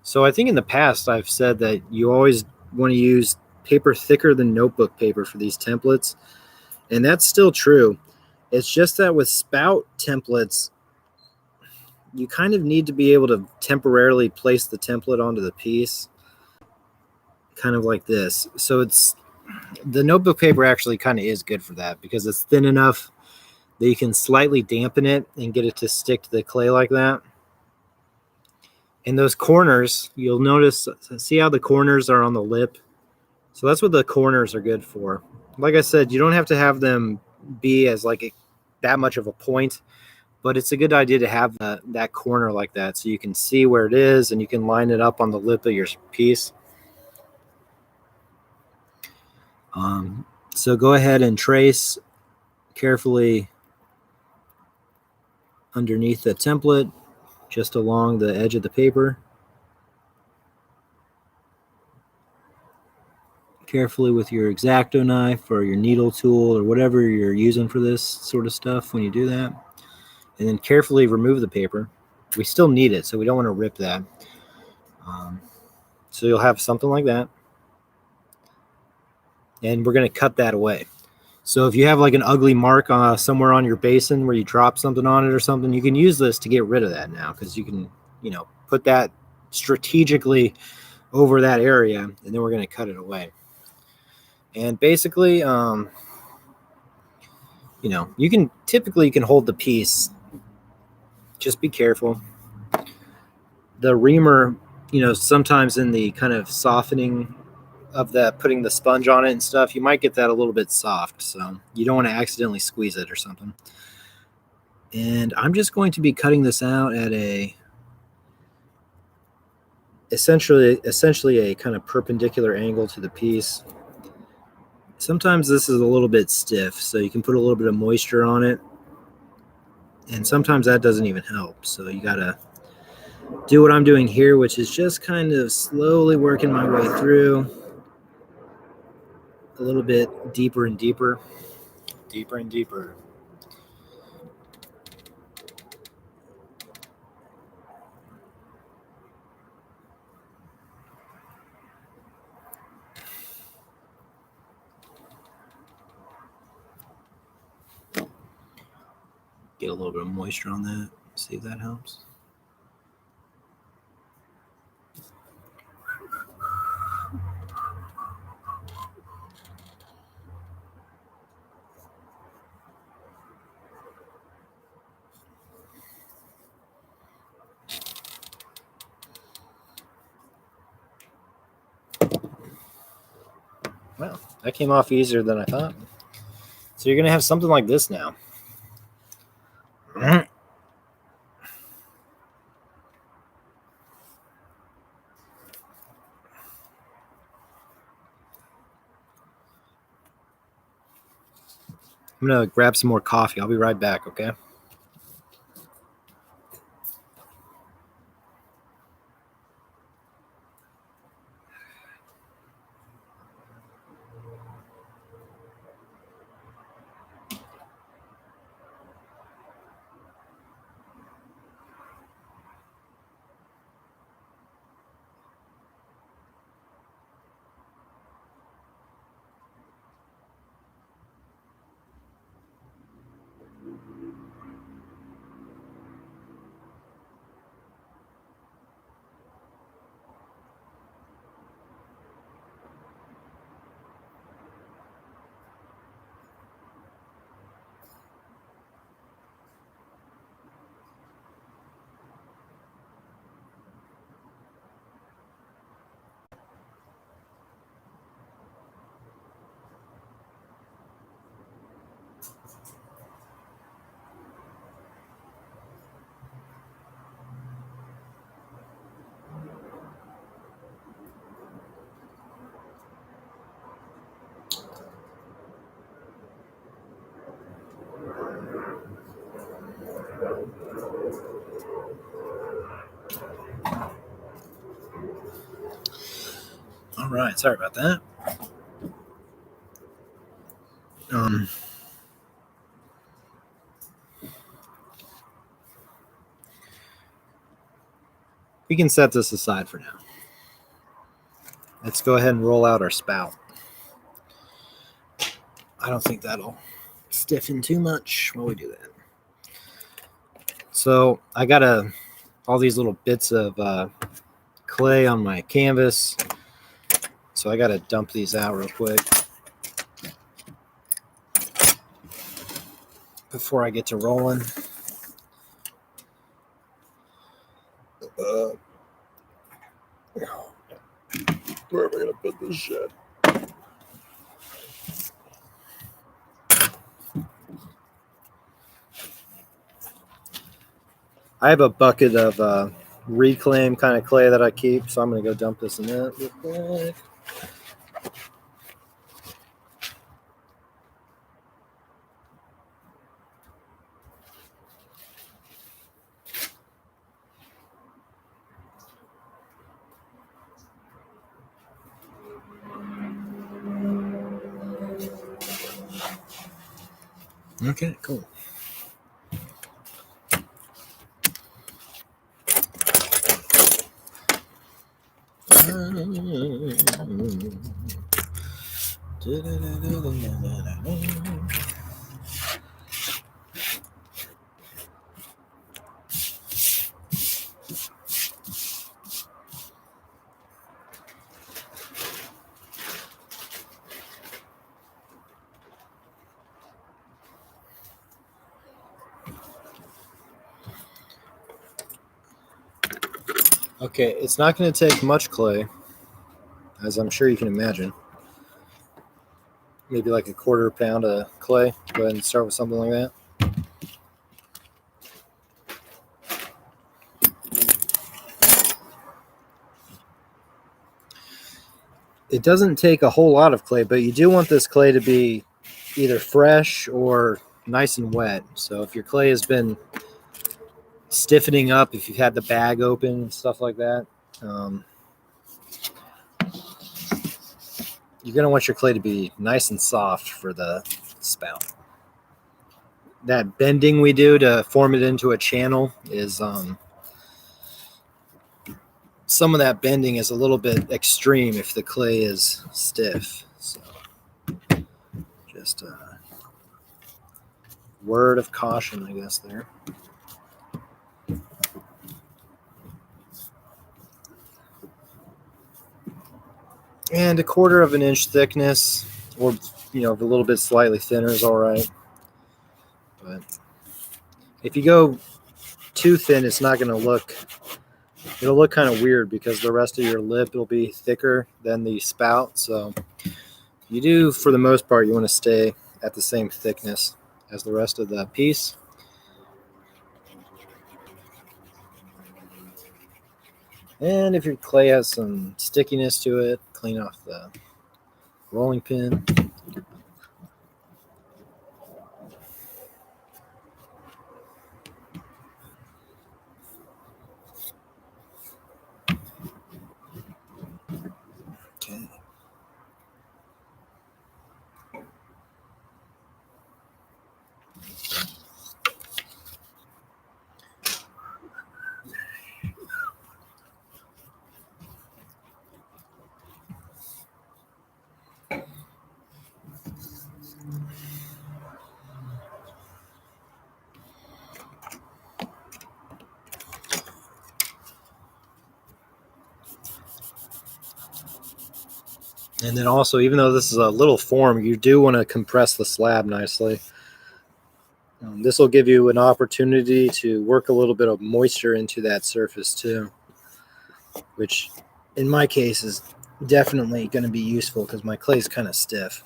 So I think in the past I've said that you always want to use paper thicker than notebook paper for these templates, and that's still true. It's just that with spout templates, you kind of need to be able to temporarily place the template onto the piece, kind of like this. So the notebook paper actually kind of is good for that because it's thin enough that you can slightly dampen it and get it to stick to the clay like that. And those corners, you'll notice, see how the corners are on the lip? So that's what the corners are good for. Like I said, you don't have to have them be as like that much of a point, but it's a good idea to have that corner like that so you can see where it is and you can line it up on the lip of your piece. So go ahead and trace carefully underneath the template, just along the edge of the paper. Carefully with your X-Acto knife or your needle tool or whatever you're using for this sort of stuff when you do that. And then carefully remove the paper. We still need it, so we don't want to rip that. So you'll have something like that. And we're going to cut that away. So if you have like an ugly mark somewhere on your basin where you drop something on it or something, you can use this to get rid of that now, because you can, put that strategically over that area, and then we're going to cut it away. And basically, you can hold the piece. Just be careful. The reamer, sometimes in the kind of softening of that, putting the sponge on it and stuff, you might get that a little bit soft, so you don't want to accidentally squeeze it or something. And I'm just going to be cutting this out at essentially a kind of perpendicular angle to the piece. Sometimes this is a little bit stiff, so you can put a little bit of moisture on it, and sometimes that doesn't even help, so you gotta do what I'm doing here, which is just kind of slowly working my way through a little bit deeper and deeper and deeper. Get a little bit of moisture on that, see if that helps. Well, that came off easier than I thought. So you're going to have something like this now. I'm going to grab some more coffee. I'll be right back, okay? All right, sorry about that. We can set this aside for now. Let's go ahead and roll out our spout. I don't think that'll stiffen too much while we do that. So I got all these little bits of clay on my canvas, so I got to dump these out real quick before I get to rolling. Where am I going to put this shit? I have a bucket of reclaim kind of clay that I keep, so I'm going to go dump this in that real quick. Okay, cool. Okay, it's not going to take much clay, as I'm sure you can imagine. Maybe like a quarter pound of clay. Go ahead and start with something like that. It doesn't take a whole lot of clay, but you do want this clay to be either fresh or nice and wet. So if your clay has been stiffening up, if you've had the bag open, stuff like that, you're going to want your clay to be nice and soft for the spout. That bending we do to form it into a channel is some of that bending is a little bit extreme if the clay is stiff. So just a word of caution, I guess, there. And a quarter of an inch thickness, or a little bit slightly thinner is all right. But if you go too thin, it's not going to look. It'll look kind of weird because the rest of your lip will be thicker than the spout. So you do, for the most part, you want to stay at the same thickness as the rest of the piece. And if your clay has some stickiness to it, clean off the rolling pin. Okay. And then also, even though this is a little form, you do want to compress the slab nicely. This will give you an opportunity to work a little bit of moisture into that surface too, which in my case is definitely going to be useful because my clay is kind of stiff.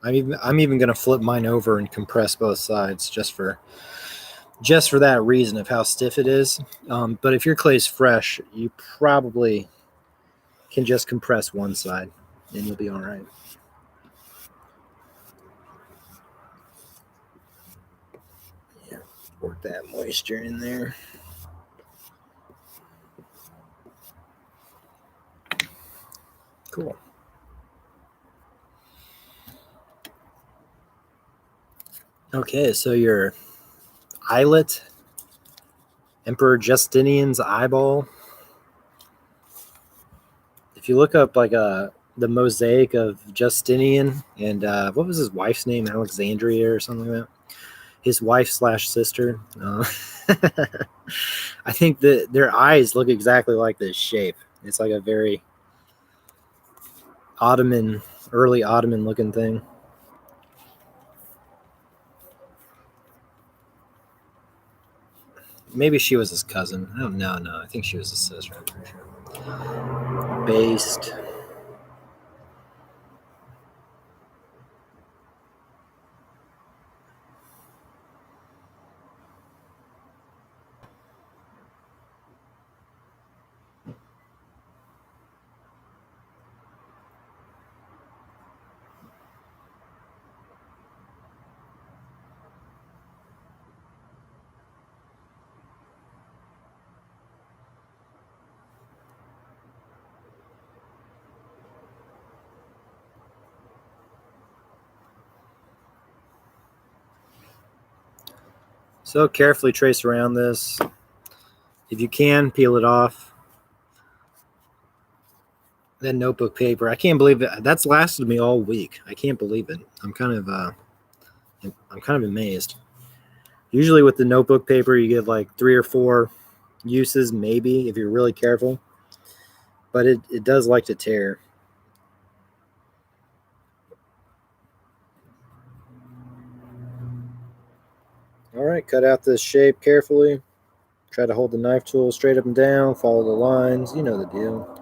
I'm even going to flip mine over and compress both sides just for that reason of how stiff it is. But if your clay is fresh, you probably can just compress one side and you'll be all right. Yeah, work that moisture in there. Cool. Okay, so your eyelet, Emperor Justinian's eyeball. If you look up like the mosaic of Justinian and what was his wife's name, Alexandria or something like that. His wife / sister. I think that their eyes look exactly like this shape. It's like a very early Ottoman looking thing. Maybe she was his cousin. I don't know. No, I think she was his sister. I'm pretty sure. Based. So carefully trace around this. If you can, peel it off. That notebook paper, I can't believe it. That's lasted me all week. I can't believe it. I'm kind of amazed. Usually with the notebook paper, you get like 3 or 4 uses, maybe, if you're really careful. But it does like to tear. All right, cut out this shape carefully. Try to hold the knife tool straight up and down. Follow the lines. You know the deal.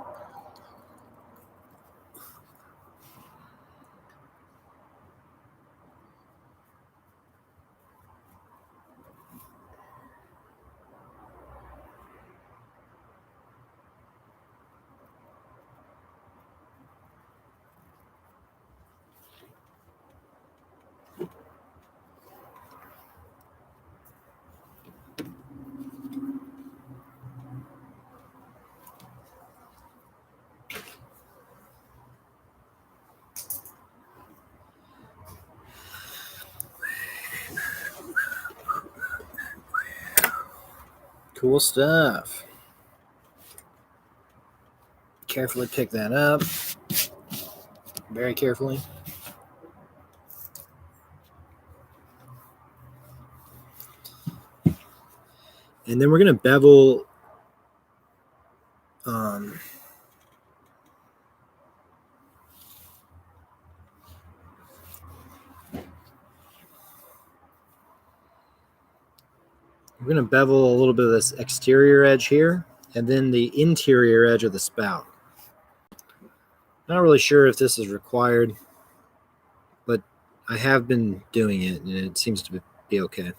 Cool stuff. Carefully pick that up. Very carefully. And then we're going to bevel we're going to bevel a little bit of this exterior edge here, and then the interior edge of the spout. Not really sure if this is required, but I have been doing it, and it seems to be okay.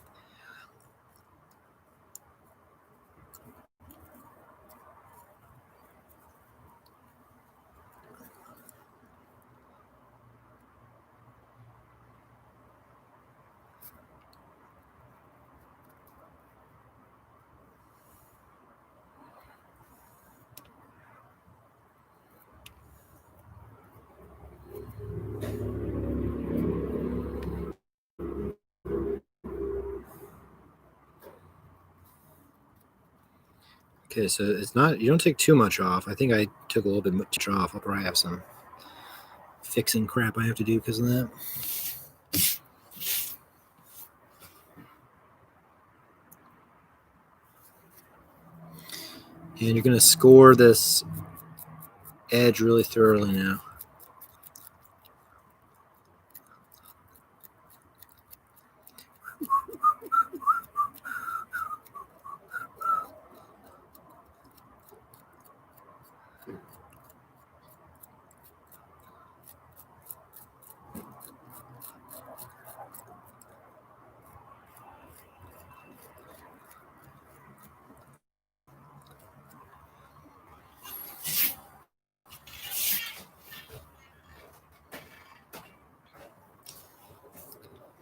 Okay, so it's not, you don't take too much off. I think I took a little bit much off. I'll probably have some fixing crap I have to do because of that. And you're going to score this edge really thoroughly now.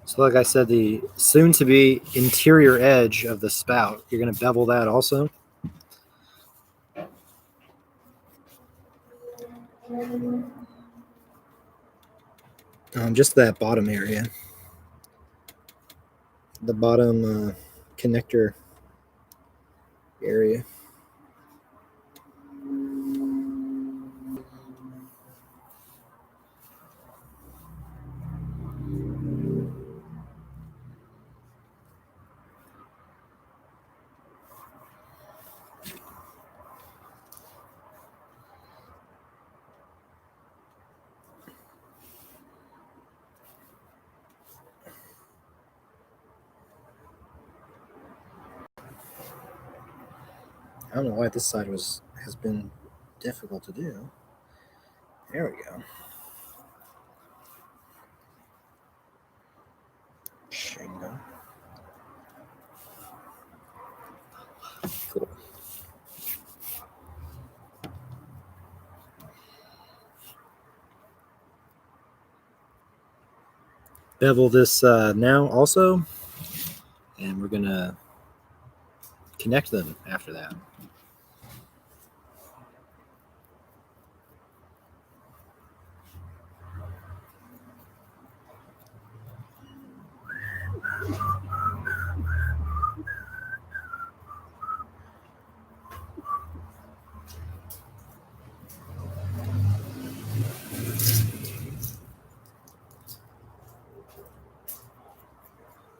So like I said, the soon-to-be interior edge of the spout, you're going to bevel that also. Just that bottom area. The bottom connector area. I don't know why this side has been difficult to do. There we go. Shingo. Cool. Bevel this now also, and we're gonna connect them after that.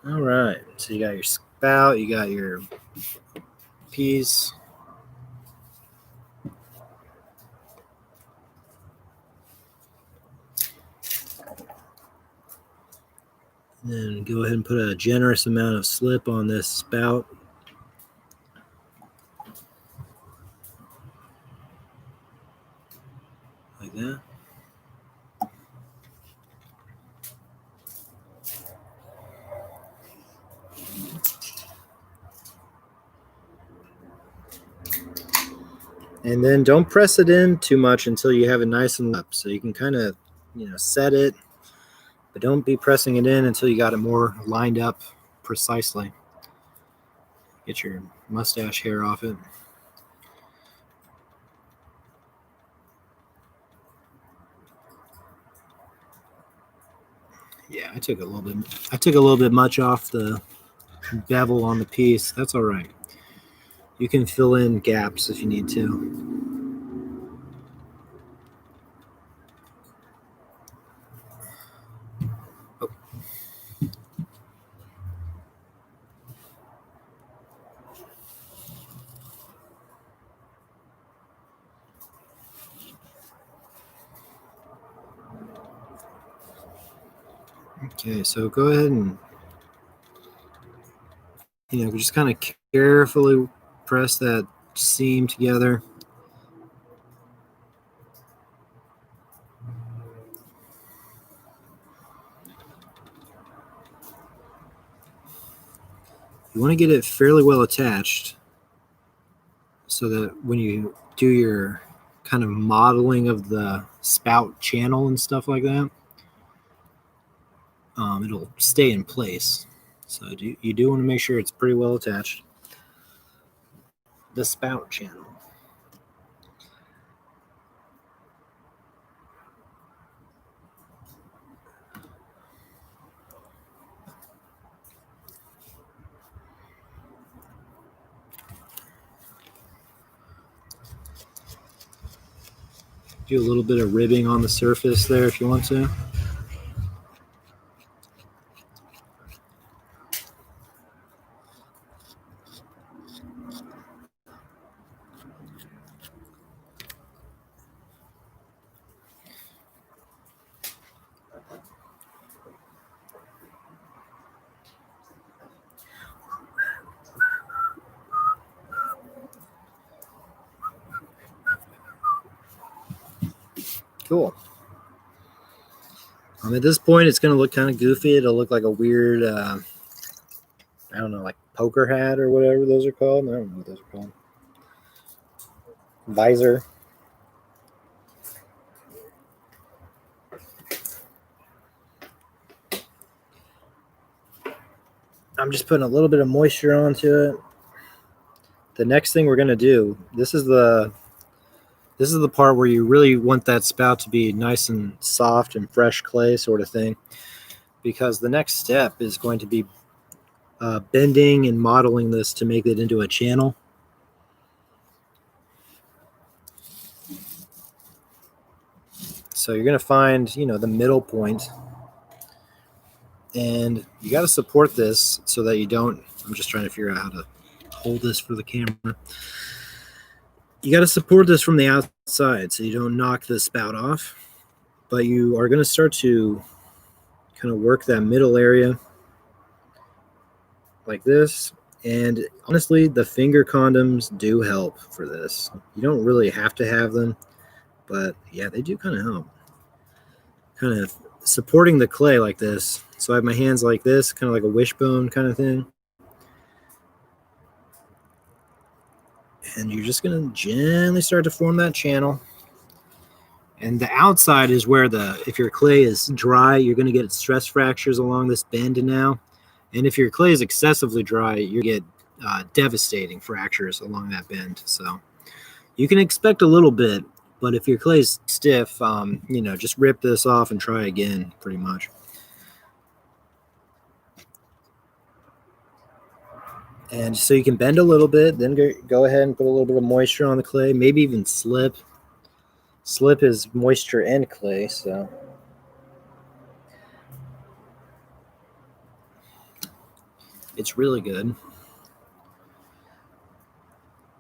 All right, so you got your spout, you got your piece. And then go ahead and put a generous amount of slip on this spout. Like that. And then don't press it in too much until you have it nice and up. So you can kind of, set it, but don't be pressing it in until you got it more lined up precisely. Get your mustache hair off it. Yeah, I took a little bit much off the bevel on the piece. That's all right. You can fill in gaps if you need to. Oh. Okay, so go ahead and just kind of carefully press that seam together. You want to get it fairly well attached so that when you do your kind of modeling of the spout channel and stuff like that, it'll stay in place. So you do want to make sure it's pretty well attached. The spout channel. Do a little bit of ribbing on the surface there if you want to. Cool. At this point, it's going to look kind of goofy. It'll look like a weird, I don't know, like poker hat or whatever those are called. I don't know what those are called. Visor. I'm just putting a little bit of moisture onto it. The next thing we're going to do, this is the part where you really want that spout to be nice and soft and fresh clay sort of thing, because the next step is going to be bending and modeling this to make it into a channel. So you're going to find, the middle point, and you got to support this so that you don't, I'm just trying to figure out how to hold this for the camera. You got to support this from the outside so you don't knock the spout off, but you are going to start to kind of work that middle area like this. And honestly, the finger condoms do help for this. You don't really have to have them, but yeah, they do kind of help. Kind of supporting the clay like this. So I have my hands like this, kind of like a wishbone kind of thing. And you're just going to gently start to form that channel. And the outside is where if your clay is dry, you're going to get stress fractures along this bend now. And if your clay is excessively dry, you get devastating fractures along that bend. So you can expect a little bit, but if your clay is stiff, just rip this off and try again, pretty much. And so you can bend a little bit, then go ahead and put a little bit of moisture on the clay, maybe even slip. Slip is moisture and clay, so. It's really good.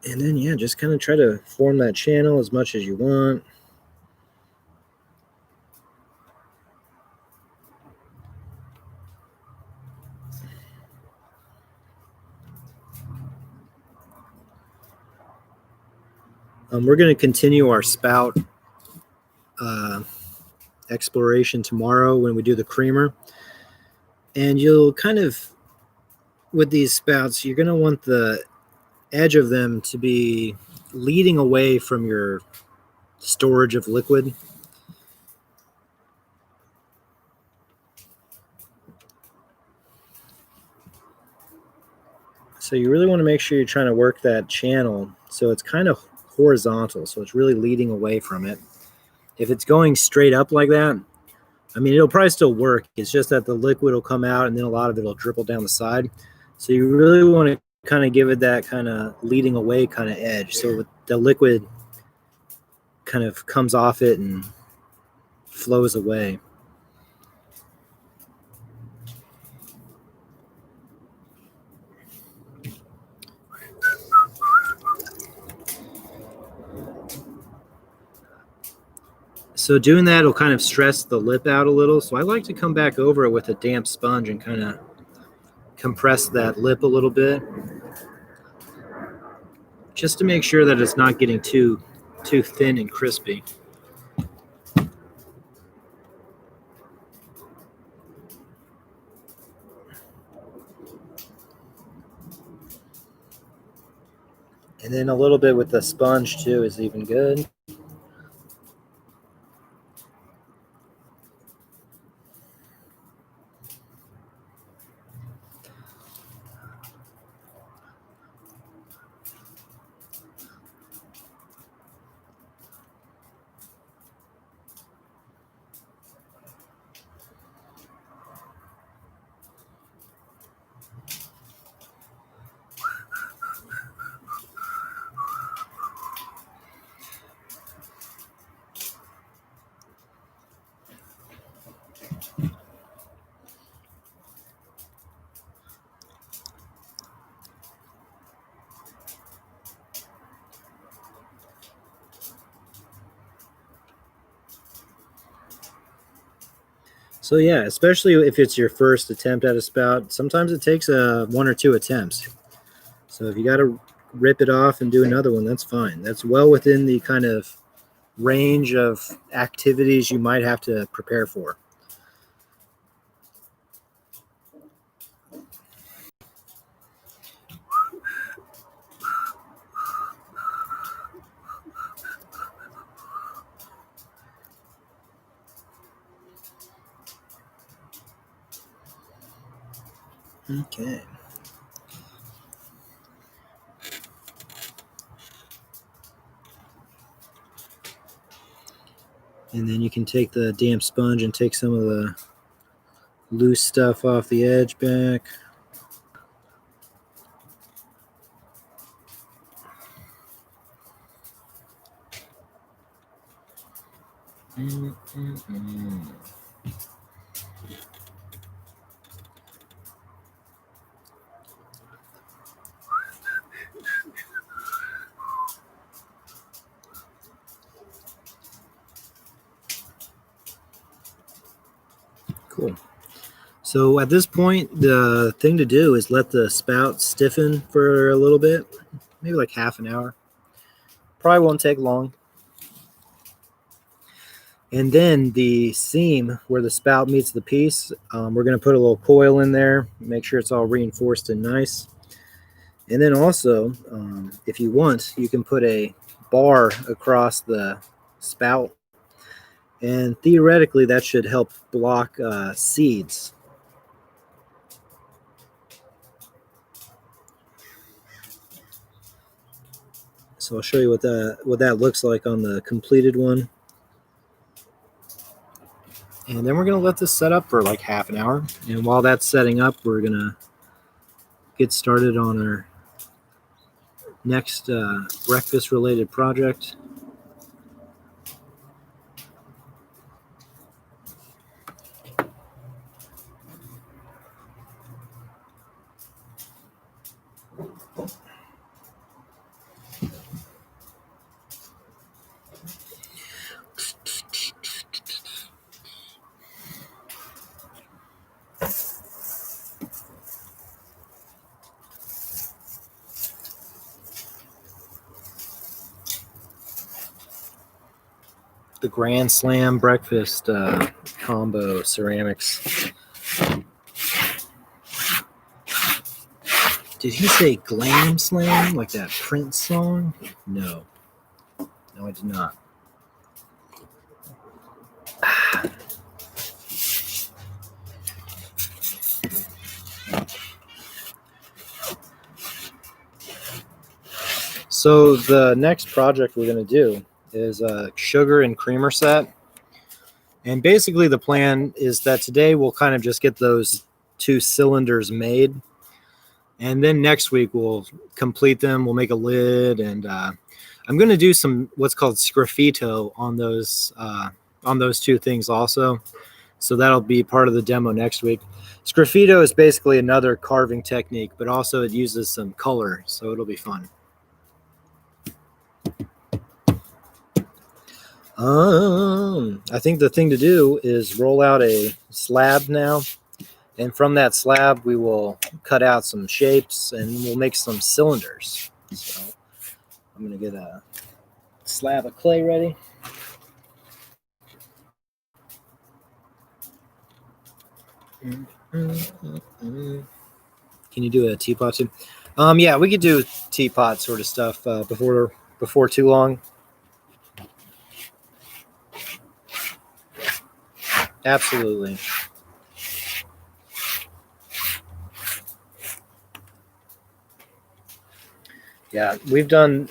And then, yeah, just kind of try to form that channel as much as you want. We're going to continue our spout exploration tomorrow when we do the creamer. And you'll kind of, with these spouts, you're going to want the edge of them to be leading away from your storage of liquid. So you really want to make sure you're trying to work that channel so it's kind of horizontal, so it's really leading away from it. If it's going straight up like that, I mean, it'll probably still work. It's just that the liquid will come out and then a lot of it will dribble down the side. So you really want to kind of give it that kind of leading away kind of edge, so the liquid kind of comes off it and flows away. So doing that will kind of stress the lip out a little. So I like to come back over it with a damp sponge and kind of compress that lip a little bit, just to make sure that it's not getting too thin and crispy. And then a little bit with the sponge too is even good. So yeah, especially if it's your first attempt at a spout, sometimes it takes one or two attempts. So if you got to rip it off and do another one, that's fine. That's well within the kind of range of activities you might have to prepare for. Okay. And then you can take the damp sponge and take some of the loose stuff off the edge back. Cool. So at this point, the thing to do is let the spout stiffen for a little bit, maybe like half an hour. Probably won't take long. And then the seam where the spout meets the piece, we're going to put a little coil in there, make sure it's all reinforced and nice. And then also, if you want, you can put a bar across the spout. And theoretically, that should help block seeds. So I'll show you what that looks like on the completed one. And then we're going to let this set up for like half an hour. And while that's setting up, we're going to get started on our next breakfast-related project. the Grand Slam breakfast combo ceramics. Did he say Glam Slam like that Prince song? No. No, I did not. So the next project we're going to do is a sugar and creamer set. And basically the plan is that today we'll kind of just get those 2 cylinders made. And then next week we'll complete them. We'll make a lid, and I'm going to do some what's called sgraffito on those 2 things also. So that'll be part of the demo next week. Sgraffito is basically another carving technique, but also it uses some color, so it'll be fun. I think the thing to do is roll out a slab now. And from that slab, we will cut out some shapes and we'll make some cylinders. So I'm going to get a slab of clay ready. Can you do a teapot too? Yeah, we could do teapot sort of stuff before too long. Absolutely. Yeah, we've done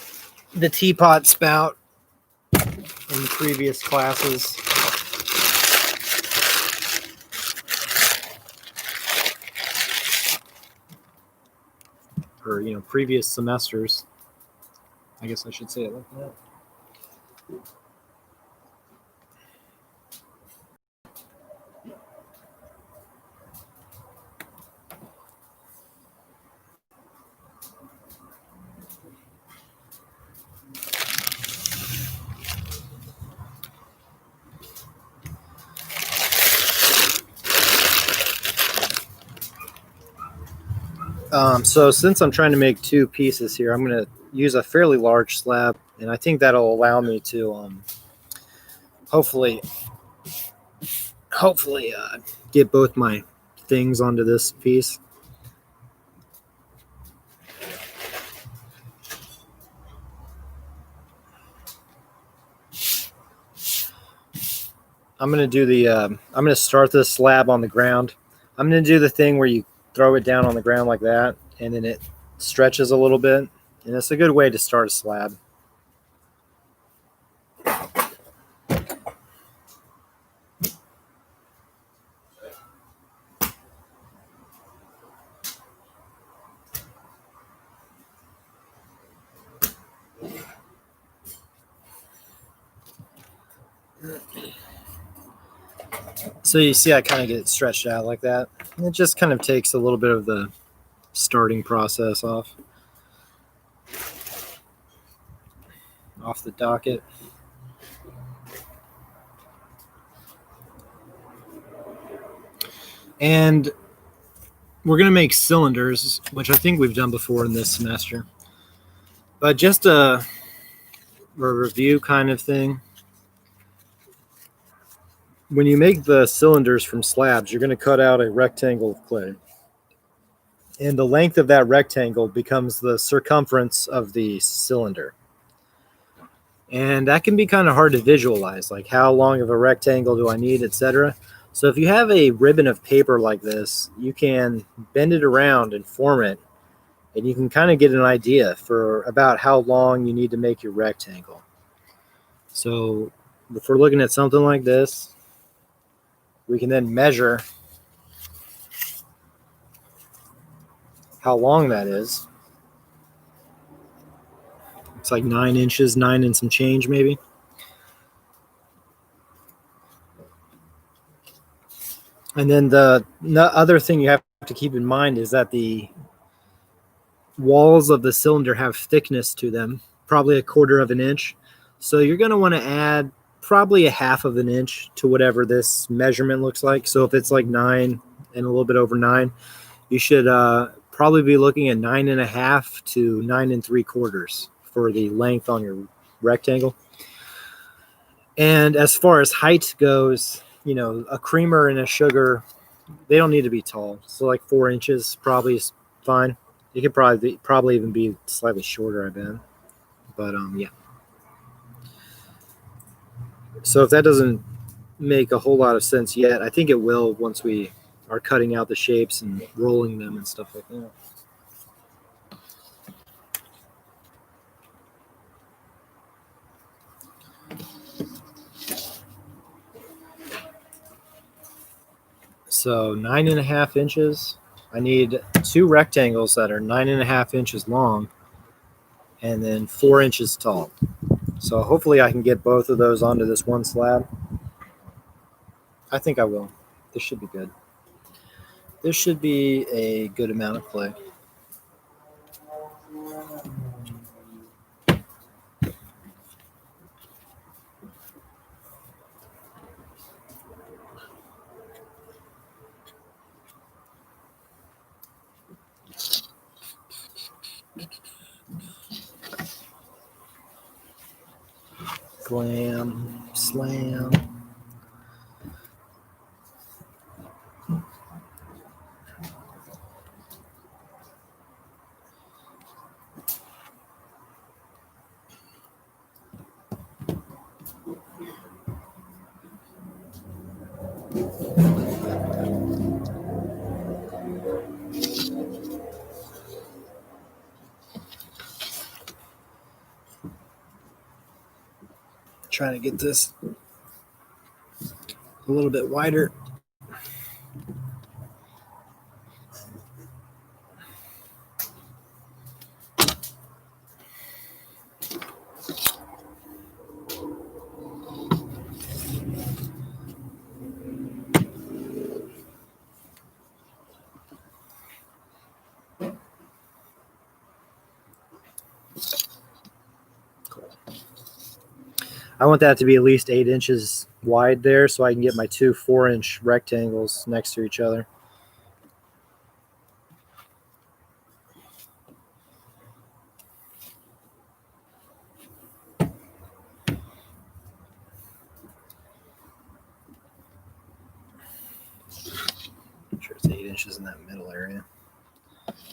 the teapot spout in previous classes. Or, previous semesters. I guess I should say it like that. So since I'm trying to make 2 pieces here, I'm going to use a fairly large slab, and I think that'll allow me to hopefully get both my things onto this piece. I'm going to start this slab on the ground. I'm going to do the thing where you throw it down on the ground like that, and then it stretches a little bit, and it's a good way to start a slab. So you see I kind of get it stretched out like that. It just kind of takes a little bit of the starting process off the docket. And we're going to make cylinders, which I think we've done before in this semester. But just a review kind of thing. When you make the cylinders from slabs, you're going to cut out a rectangle of clay. And the length of that rectangle becomes the circumference of the cylinder. And that can be kind of hard to visualize, like how long of a rectangle do I need, etc. So if you have a ribbon of paper like this, you can bend it around and form it, and you can kind of get an idea for about how long you need to make your rectangle. So if we're looking at something like this, we can then measure how long that is. It's like 9 inches, 9 and some change maybe. And then the other thing you have to keep in mind is that the walls of the cylinder have thickness to them, probably 1/4 of an inch. So you're going to want to add probably 1/2 of an inch to whatever this measurement looks like. So if it's like 9 and a little bit over 9, you should probably be looking at 9 1/2 to 9 3/4 for the length on your rectangle. And as far as height goes, you know, a creamer and a sugar, they don't need to be tall. So like 4 inches probably is fine. It could probably even be slightly shorter, I bet. But yeah. So if that doesn't make a whole lot of sense yet, I think it will once we are cutting out the shapes and rolling them and stuff like that. So 9.5 inches. I need 2 rectangles that are 9.5 inches long and then 4 inches tall. So hopefully I can get both of those onto this one slab. I think I will. This should be good. This should be a good amount of clay. Glam, slam. Trying to get this a little bit wider. I want that to be at least 8 inches wide there so I can get my two 4-inch rectangles next to each other. I'm sure it's 8 inches in that middle area.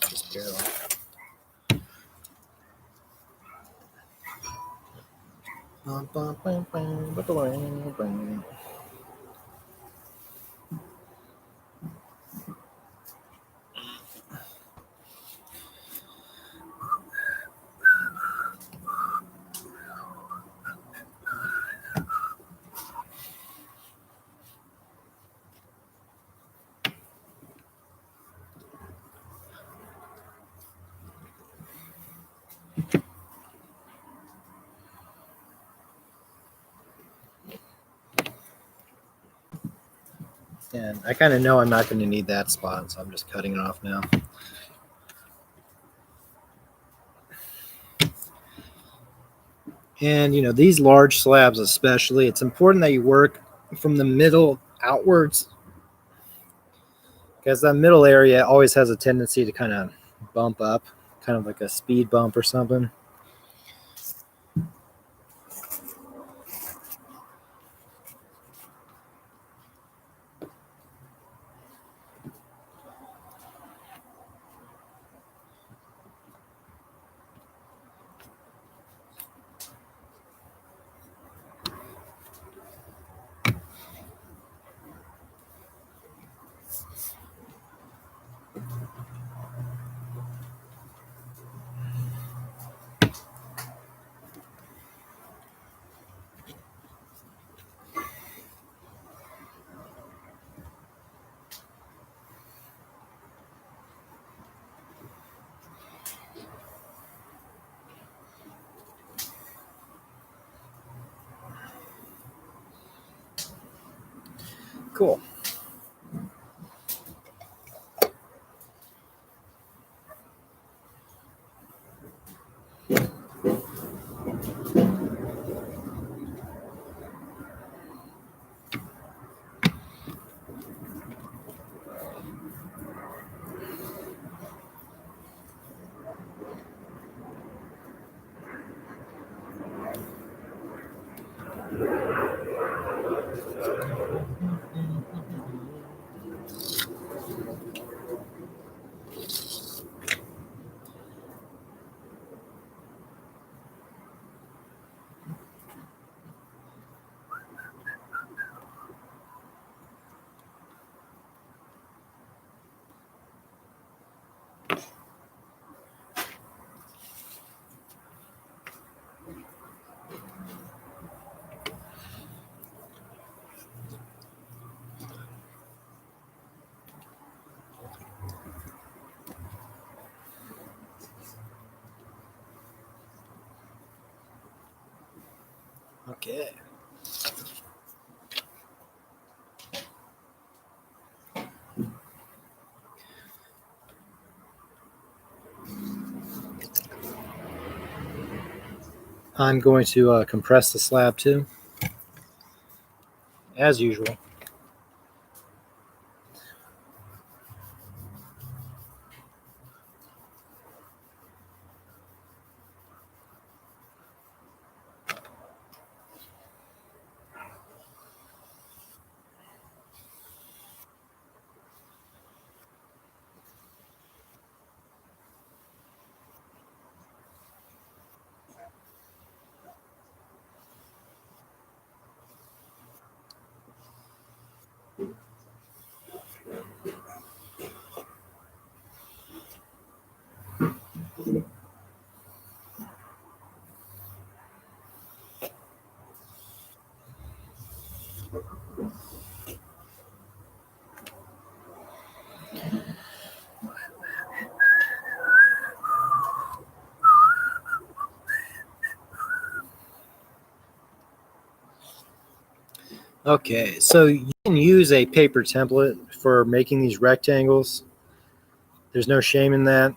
Just barely. And I kind of know I'm not going to need that spot, so I'm just cutting it off now. And, you know, these large slabs especially, it's important that you work from the middle outwards because that middle area always has a tendency to kind of bump up, kind of like a speed bump or something. Cool. Okay. I'm going to compress the slab too, as usual. Okay, so you can use a paper template for making these rectangles. There's no shame in that.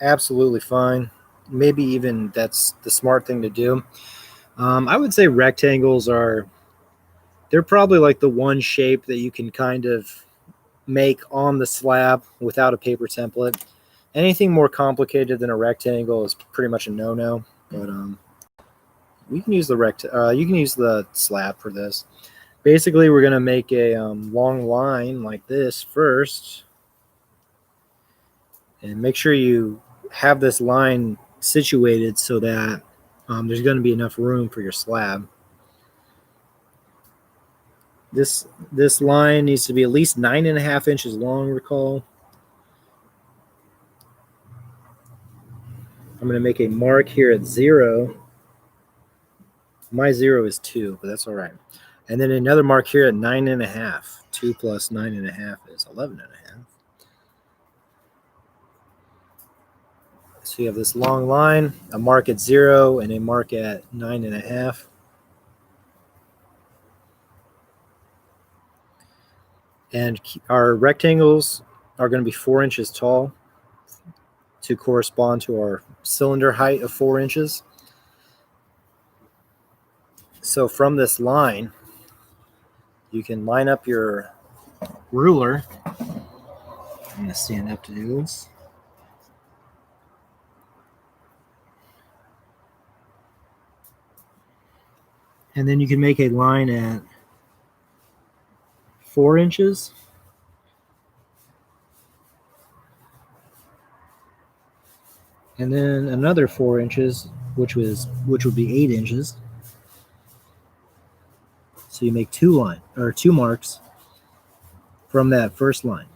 Absolutely fine. Maybe even that's the smart thing to do. I would say rectangles they're probably like the one shape that you can kind of make on the slab without a paper template. Anything more complicated than a rectangle is pretty much a no-no. But we can use you can use the slab for this. Basically, we're gonna make a long line like this first, and make sure you have this line situated so that there's going to be enough room for your slab. This line needs to be at least 9.5 inches long. Recall. I'm going to make a mark here at 0. My 0 is 2, but that's all right. And then another mark here at 9.5. 2 plus 9.5 is 11.5. So you have this long line, a mark at 0, and a mark at 9.5. And our rectangles are going to be 4 inches tall to correspond to our cylinder height of 4 inches. So from this line, you can line up your ruler. I'm going to stand up to do this. And then you can make a line at 4 inches. And then another 4 inches, which would be 8 inches. So you make two marks from that first line.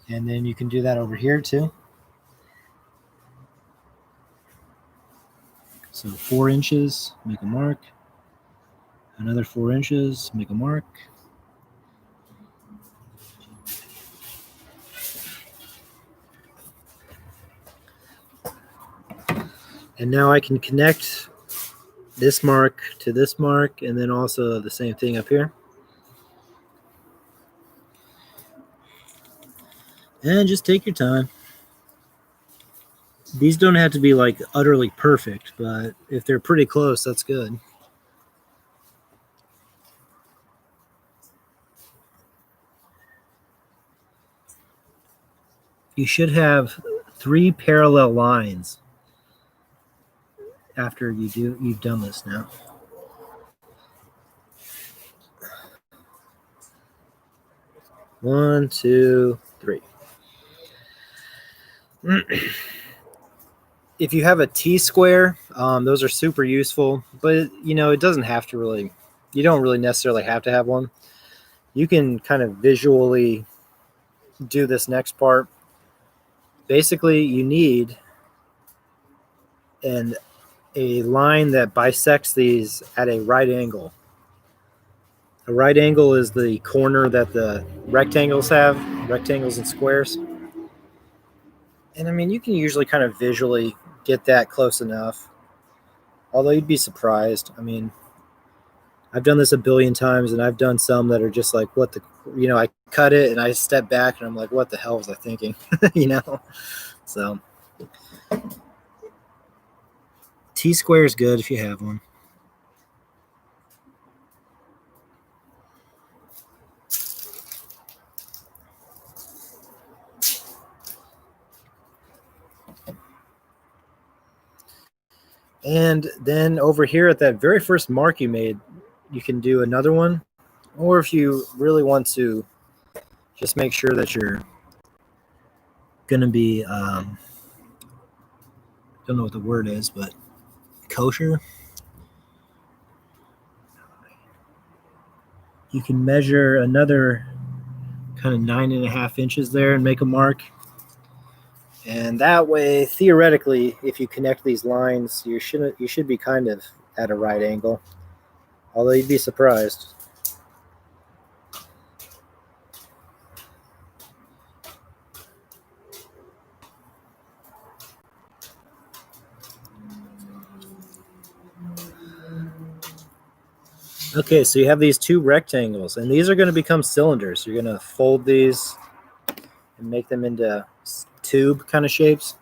And then you can do that over here too. So 4 inches, make a mark. Another 4 inches, make a mark. And now I can connect this mark to this mark, and then also the same thing up here. And just take your time. These don't have to be like utterly perfect, but if they're pretty close, that's good. You should have 3 parallel lines after you've done this now. One, two, three. If you have a T-square, those are super useful, but it doesn't have to really, you don't really necessarily have to have one. You can kind of visually do this next part. Basically, you need a line that bisects these at a right angle. A right angle is the corner that the rectangles have, rectangles and squares. And I mean, you can usually kind of visually get that close enough. Although you'd be surprised. I mean, I've done this a billion times, and I've done some that are just like, what the, I cut it and I step back and I'm like, what the hell was I thinking? So T-square is good if you have one. And then over here at that very first mark you made, you can do another one. Or if you really want to just make sure that you're going to be, don't know what the word is, but kosher. You can measure another kind of 9.5 inches there and make a mark. And that way, theoretically, if you connect these lines, you should be kind of at a right angle. Although you'd be surprised. Okay, so you have these two rectangles, and these are going to become cylinders. You're going to fold these and make them into tube kind of shapes.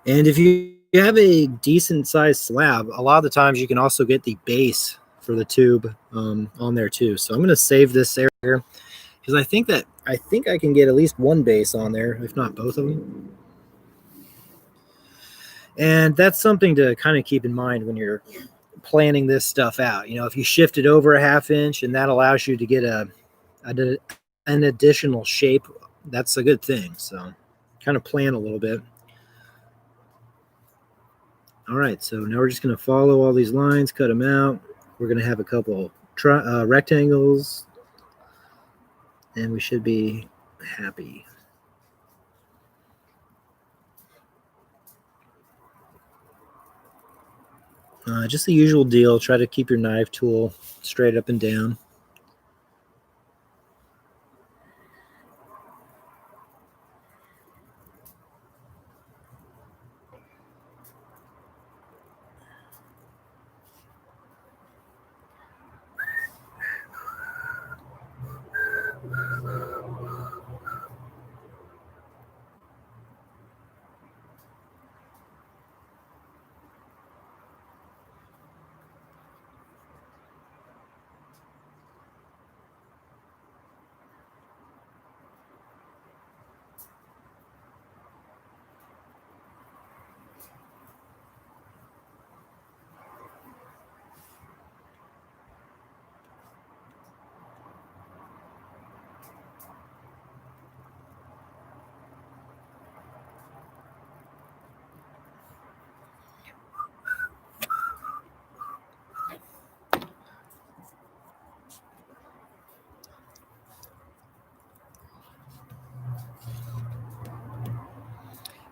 And if you have a decent sized slab, a lot of the times you can also get the base for the tube on there too. So I'm going to save this area because I think I can get at least one base on there, if not both of them. And that's something to kind of keep in mind when you're planning this stuff out. If you shift it over a 1/2 inch and that allows you to get an additional shape, that's a good thing. So kind of plan a little bit. All right, so now we're just going to follow all these lines, cut them out. We're going to have a couple rectangles, and we should be happy. Just the usual deal. Try to keep your knife tool straight up and down.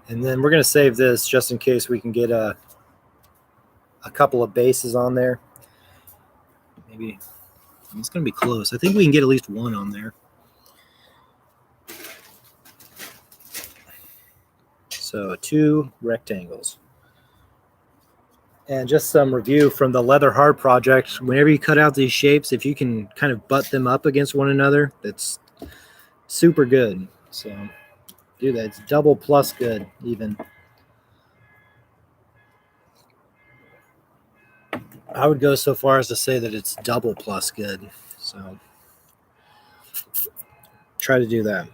And then we're going to save this just in case we can get a couple of bases on there. Maybe it's going to be close. I think we can get at least one on there. So 2 rectangles. And just some review from the Leather Hard project. Whenever you cut out these shapes, if you can kind of butt them up against one another, that's super good. So do that. It's double plus good even. I would go so far as to say that it's double plus good. So try to do that.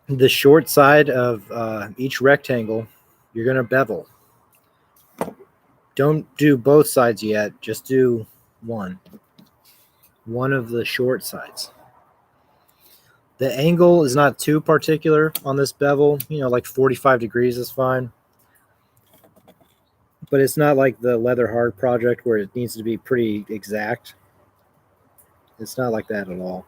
The short side of each rectangle, you're going to bevel. Don't do both sides yet. Just do one of the short sides. The angle is not too particular on this bevel. Like 45 degrees is fine. But it's not like the leather hard project where it needs to be pretty exact. It's not like that at all.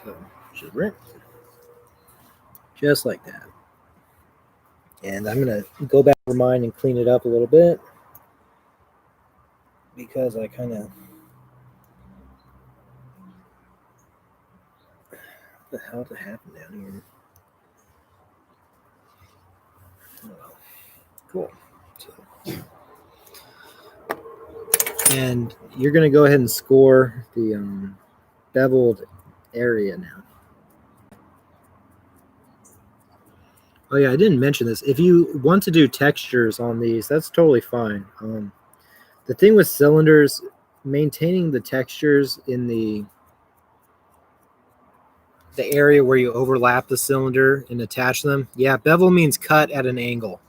So just like that. And I'm going to go back over mine and clean it up a little bit because I kind of... What the hell did happen down here? Oh, well. Cool. And you're going to go ahead and score the beveled area now. Oh yeah, I didn't mention this. If you want to do textures on these, that's totally fine. The thing with cylinders, maintaining the textures in the area where you overlap the cylinder and attach them. Yeah, bevel means cut at an angle.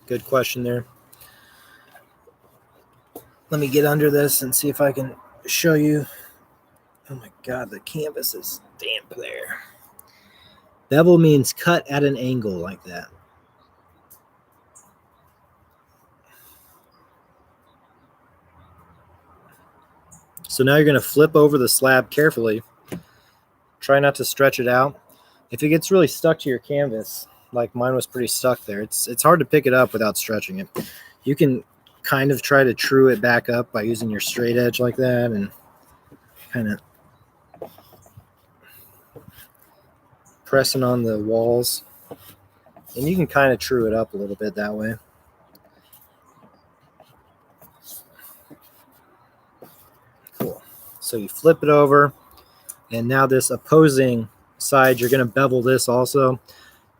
Good question there. Let me get under this and see if I can show you. Oh my God, the canvas is damp there. Bevel means cut at an angle like that. So now you're going to flip over the slab carefully. Try not to stretch it out. If it gets really stuck to your canvas, like mine was pretty stuck there, it's hard to pick it up without stretching it. You can kind of try to true it back up by using your straight edge like that and kind of pressing on the walls. And you can kind of true it up a little bit that way. Cool. So you flip it over, and now this opposing side, you're going to bevel this also.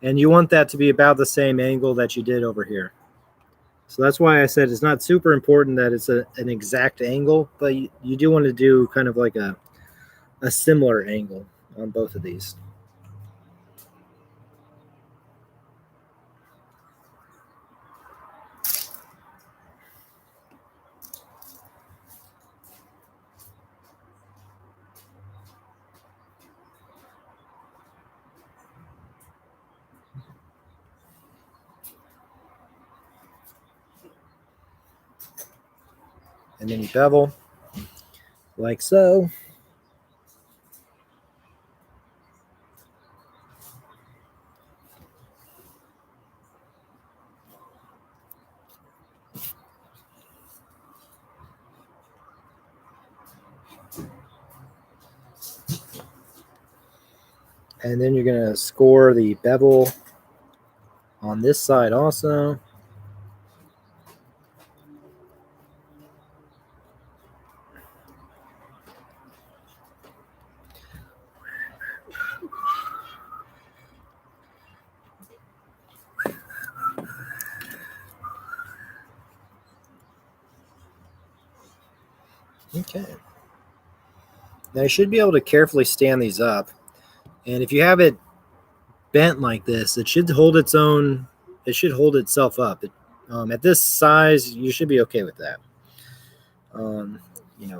And you want that to be about the same angle that you did over here. So that's why I said it's not super important that it's an exact angle, but you do want to do kind of like a similar angle on both of these. And then you bevel like so. And then you're going to score the bevel on this side also. Okay. Now you should be able to carefully stand these up. And if you have it bent like this, it should hold its own, it should hold itself up. At this size, you should be okay with that.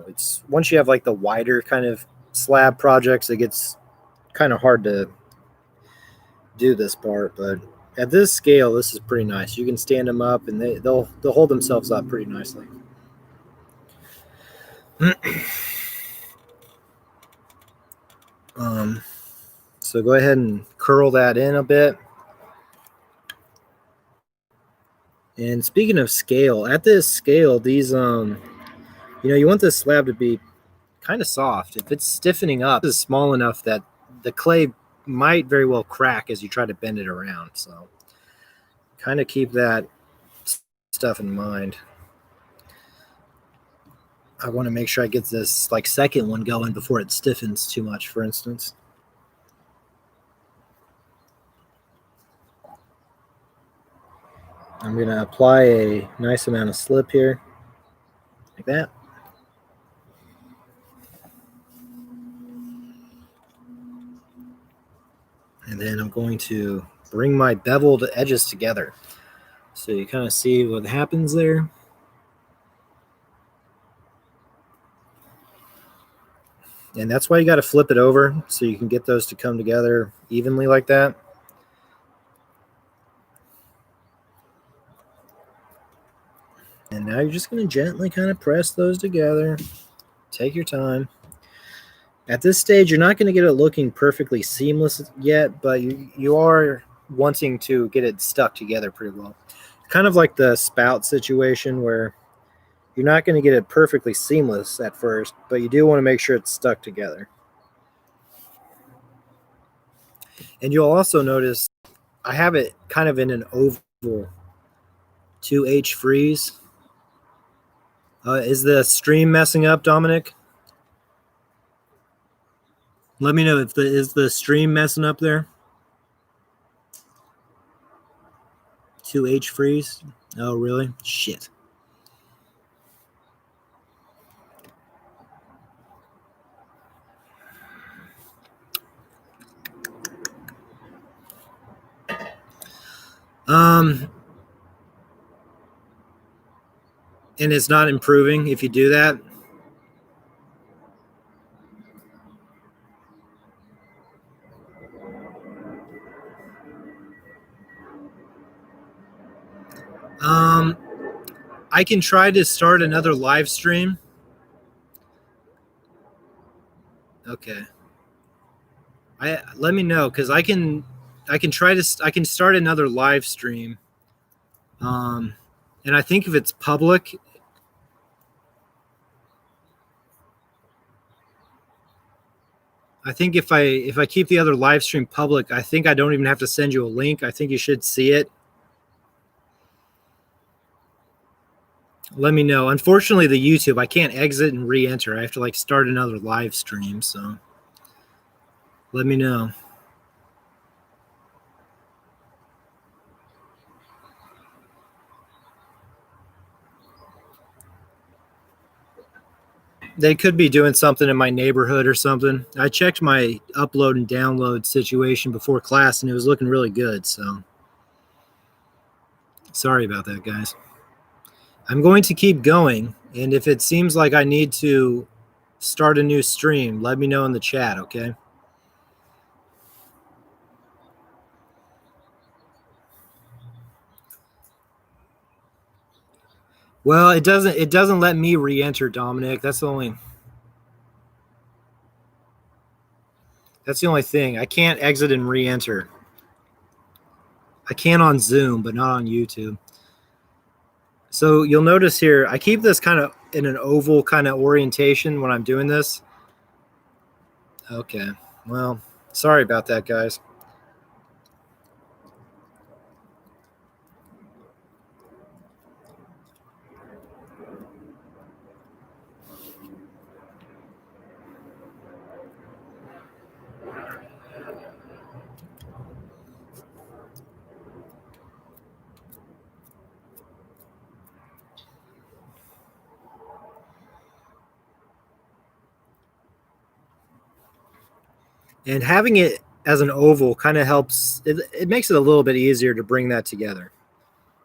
It's once you have like the wider kind of slab projects, it gets kind of hard to do this part, but at this scale, this is pretty nice. You can stand them up and they'll hold themselves up pretty nicely. So go ahead and curl that in a bit. And speaking of scale, at this scale, these, you want this slab to be kind of soft. If it's stiffening up, it's small enough that the clay might very well crack as you try to bend it around. So kind of keep that stuff in mind. I want to make sure I get this like second one going before it stiffens too much, for instance. I'm going to apply a nice amount of slip here, like that. And then I'm going to bring my beveled edges together. So you kind of see what happens there. And that's why you got to flip it over so you can get those to come together evenly like that. And now you're just going to gently kind of press those together. Take your time. At this stage, you're not going to get it looking perfectly seamless yet, but you are wanting to get it stuck together pretty well. Kind of like the spout situation where you're not going to get it perfectly seamless at first, but you do want to make sure it's stuck together. And you'll also notice I have it kind of in an oval 2H freeze. Is the stream messing up, Dominic? Let me know if is the stream messing up there. 2H freeze. Oh, really? Shit. And it's not improving if you do that. I can try to start another live stream. Okay. Let me know, because I can start another live stream. And I think if it's public, I think if I keep the other live stream public, I think I don't even have to send you a link. I think you should see it. Let me know. Unfortunately, the YouTube, I can't exit and re-enter. I have to like start another live stream. So let me know. They could be doing something in my neighborhood or something. I checked my upload and download situation before class, and it was looking really good. So sorry about that, guys. I'm going to keep going, and if it seems like I need to start a new stream, let me know in the chat, okay? Well, it doesn't let me re-enter, Dominic. That's the only thing. I can't exit and re-enter. I can on Zoom, but not on YouTube. So you'll notice here, I keep this kind of in an oval kind of orientation when I'm doing this. Okay, well, sorry about that, guys. And having it as an oval kind of helps. It makes it a little bit easier to bring that together.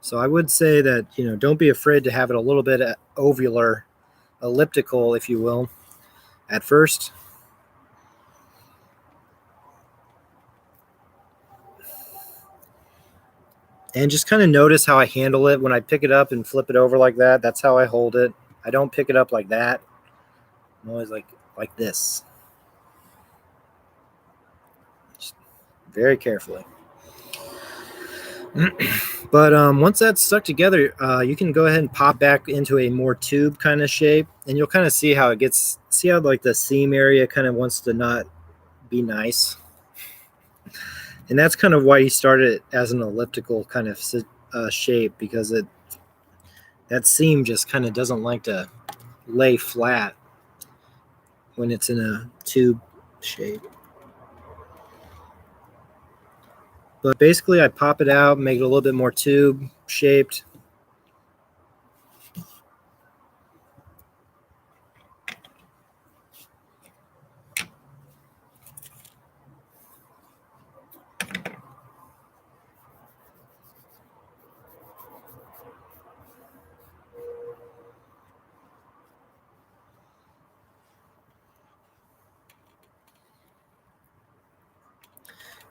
So I would say that, don't be afraid to have it a little bit ovular, elliptical, if you will, at first. And just kind of notice how I handle it when I pick it up and flip it over like that. That's how I hold it. I don't pick it up like that. I'm always like this. Just very carefully. But once that's stuck together, you can go ahead and pop back into a more tube kind of shape, and you'll kind of see how it gets. See how like the seam area kind of wants to not be nice, and that's kind of why you started it as an elliptical kind of shape, because that seam just kind of doesn't like to lay flat when it's in a tube shape. But basically I pop it out, make it a little bit more tube shaped.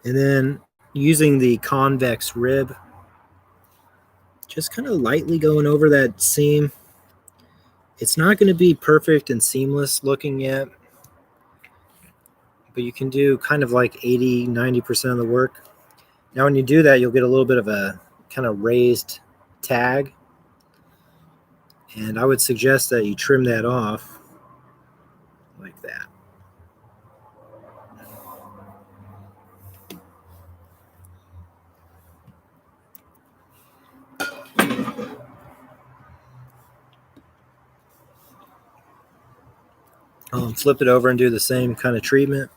And then using the convex rib, just kind of lightly going over that seam. It's not going to be perfect and seamless looking yet, but you can do kind of like 80-90% of the work. Now when you do that, you'll get a little bit of a kind of raised tag, and I would suggest that you trim that off like that. Flip it over and do the same kind of treatment.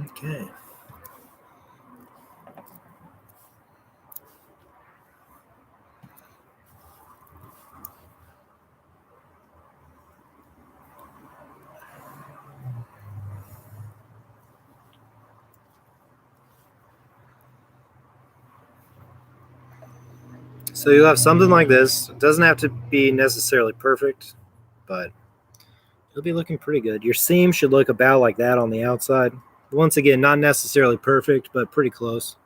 Okay. So you'll have something like this. It doesn't have to be necessarily perfect, but it'll be looking pretty good. Your seam should look about like that on the outside. Once again, not necessarily perfect, but pretty close.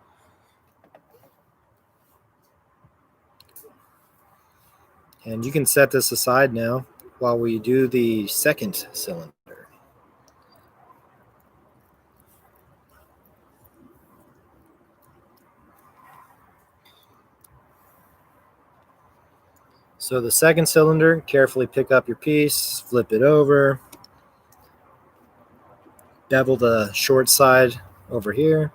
And you can set this aside now while we do the second cylinder. So the second cylinder, carefully pick up your piece, flip it over, bevel the short side over here.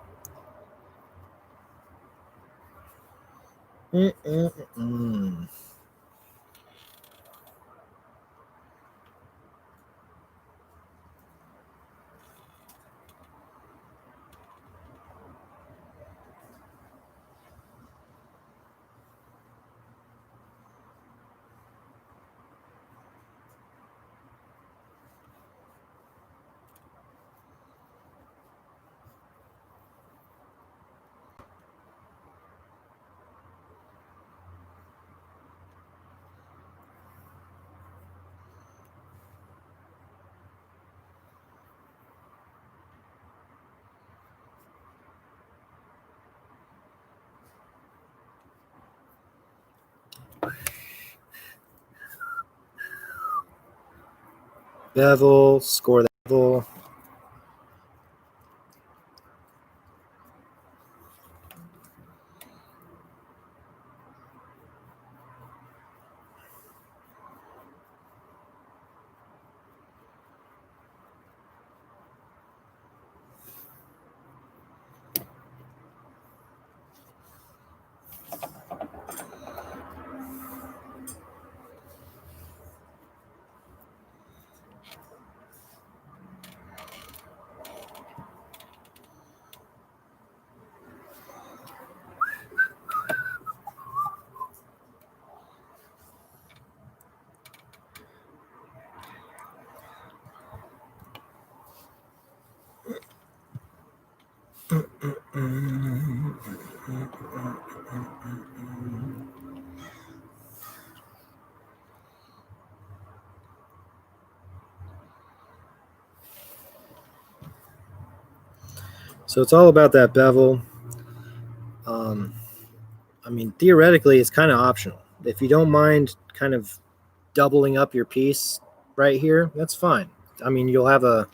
Bevel, score the bevel. So it's all about that bevel. I mean, theoretically, it's kind of optional. If you don't mind kind of doubling up your piece right here, that's fine. I mean, you'll have a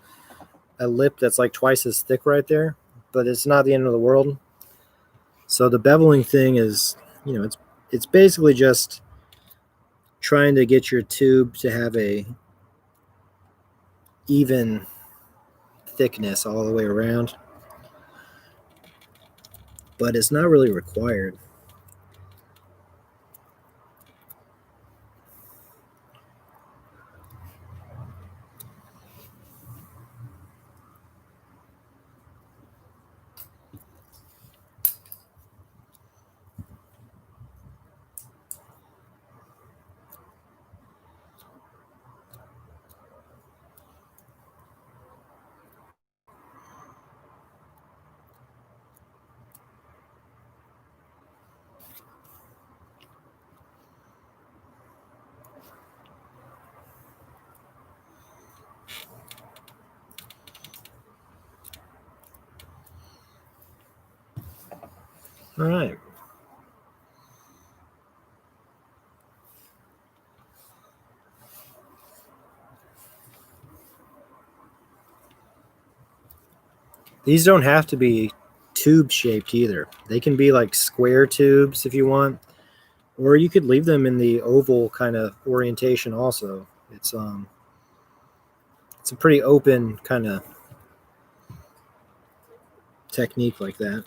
lip that's like twice as thick right there, but it's not the end of the world. So the beveling thing is, it's basically just trying to get your tube to have a even thickness all the way around, but it's not really required. All right. These don't have to be tube shaped either. They can be like square tubes if you want, or you could leave them in the oval kind of orientation also. It's a pretty open kind of technique like that.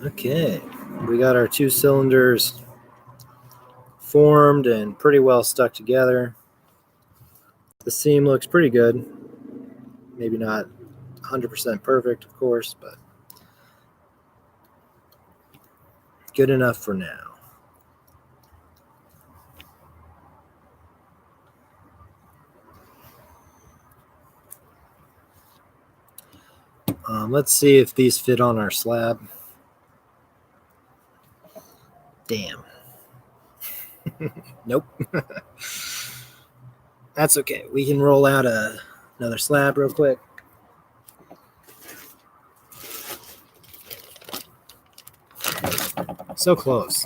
Okay, we got our two cylinders formed and pretty well stuck together. The seam looks pretty good. Maybe not 100% perfect, of course, but good enough for now. Let's see if these fit on our slab. Damn. Nope. That's okay. We can roll out another slab real quick. So close.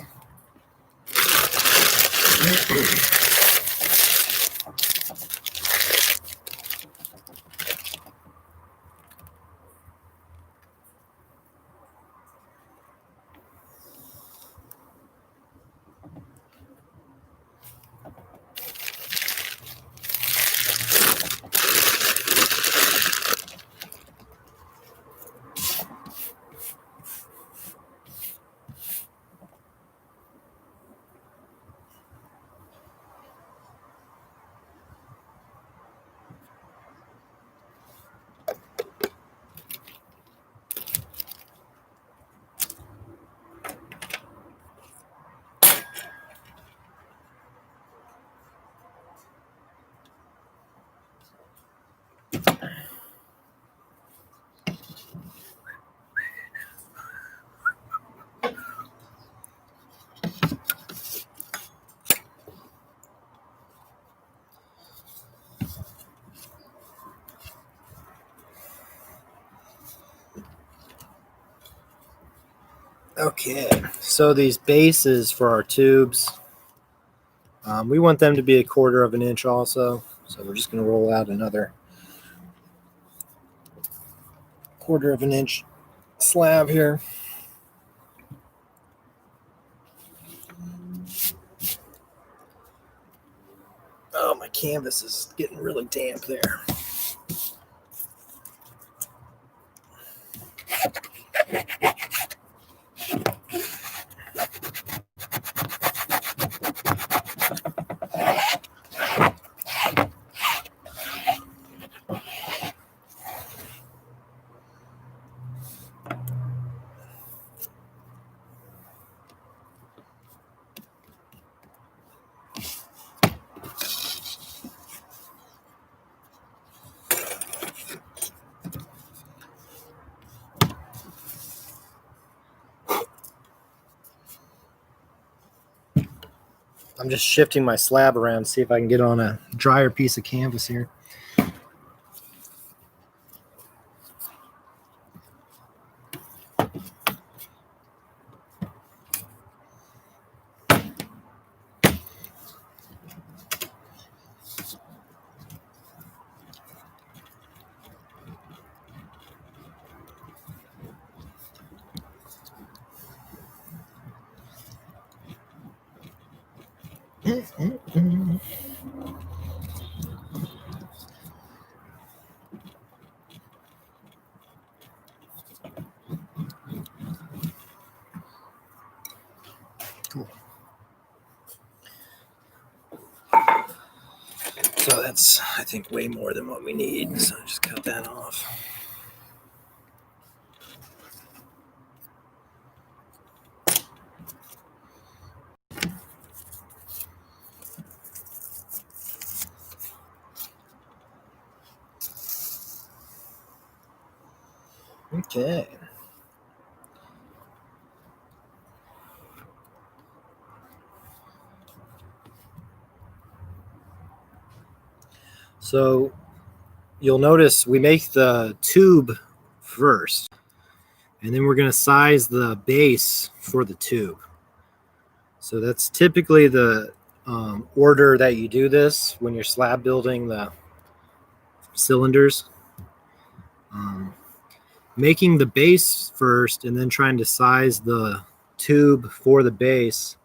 Okay, so these bases for our tubes, we want them to be 1/4 of an inch also. So we're just going to roll out another 1/4 of an inch slab here. Oh, my canvas is getting really damp there. I'm just shifting my slab around to see if I can get on a drier piece of canvas here. Cool. So that's, I think, way more than what we need. So just cut that off. Okay. So you'll notice we make the tube first, and then we're going to size the base for the tube. So that's typically the order that you do this when you're slab building the cylinders. Making the base first and then trying to size the tube for the base.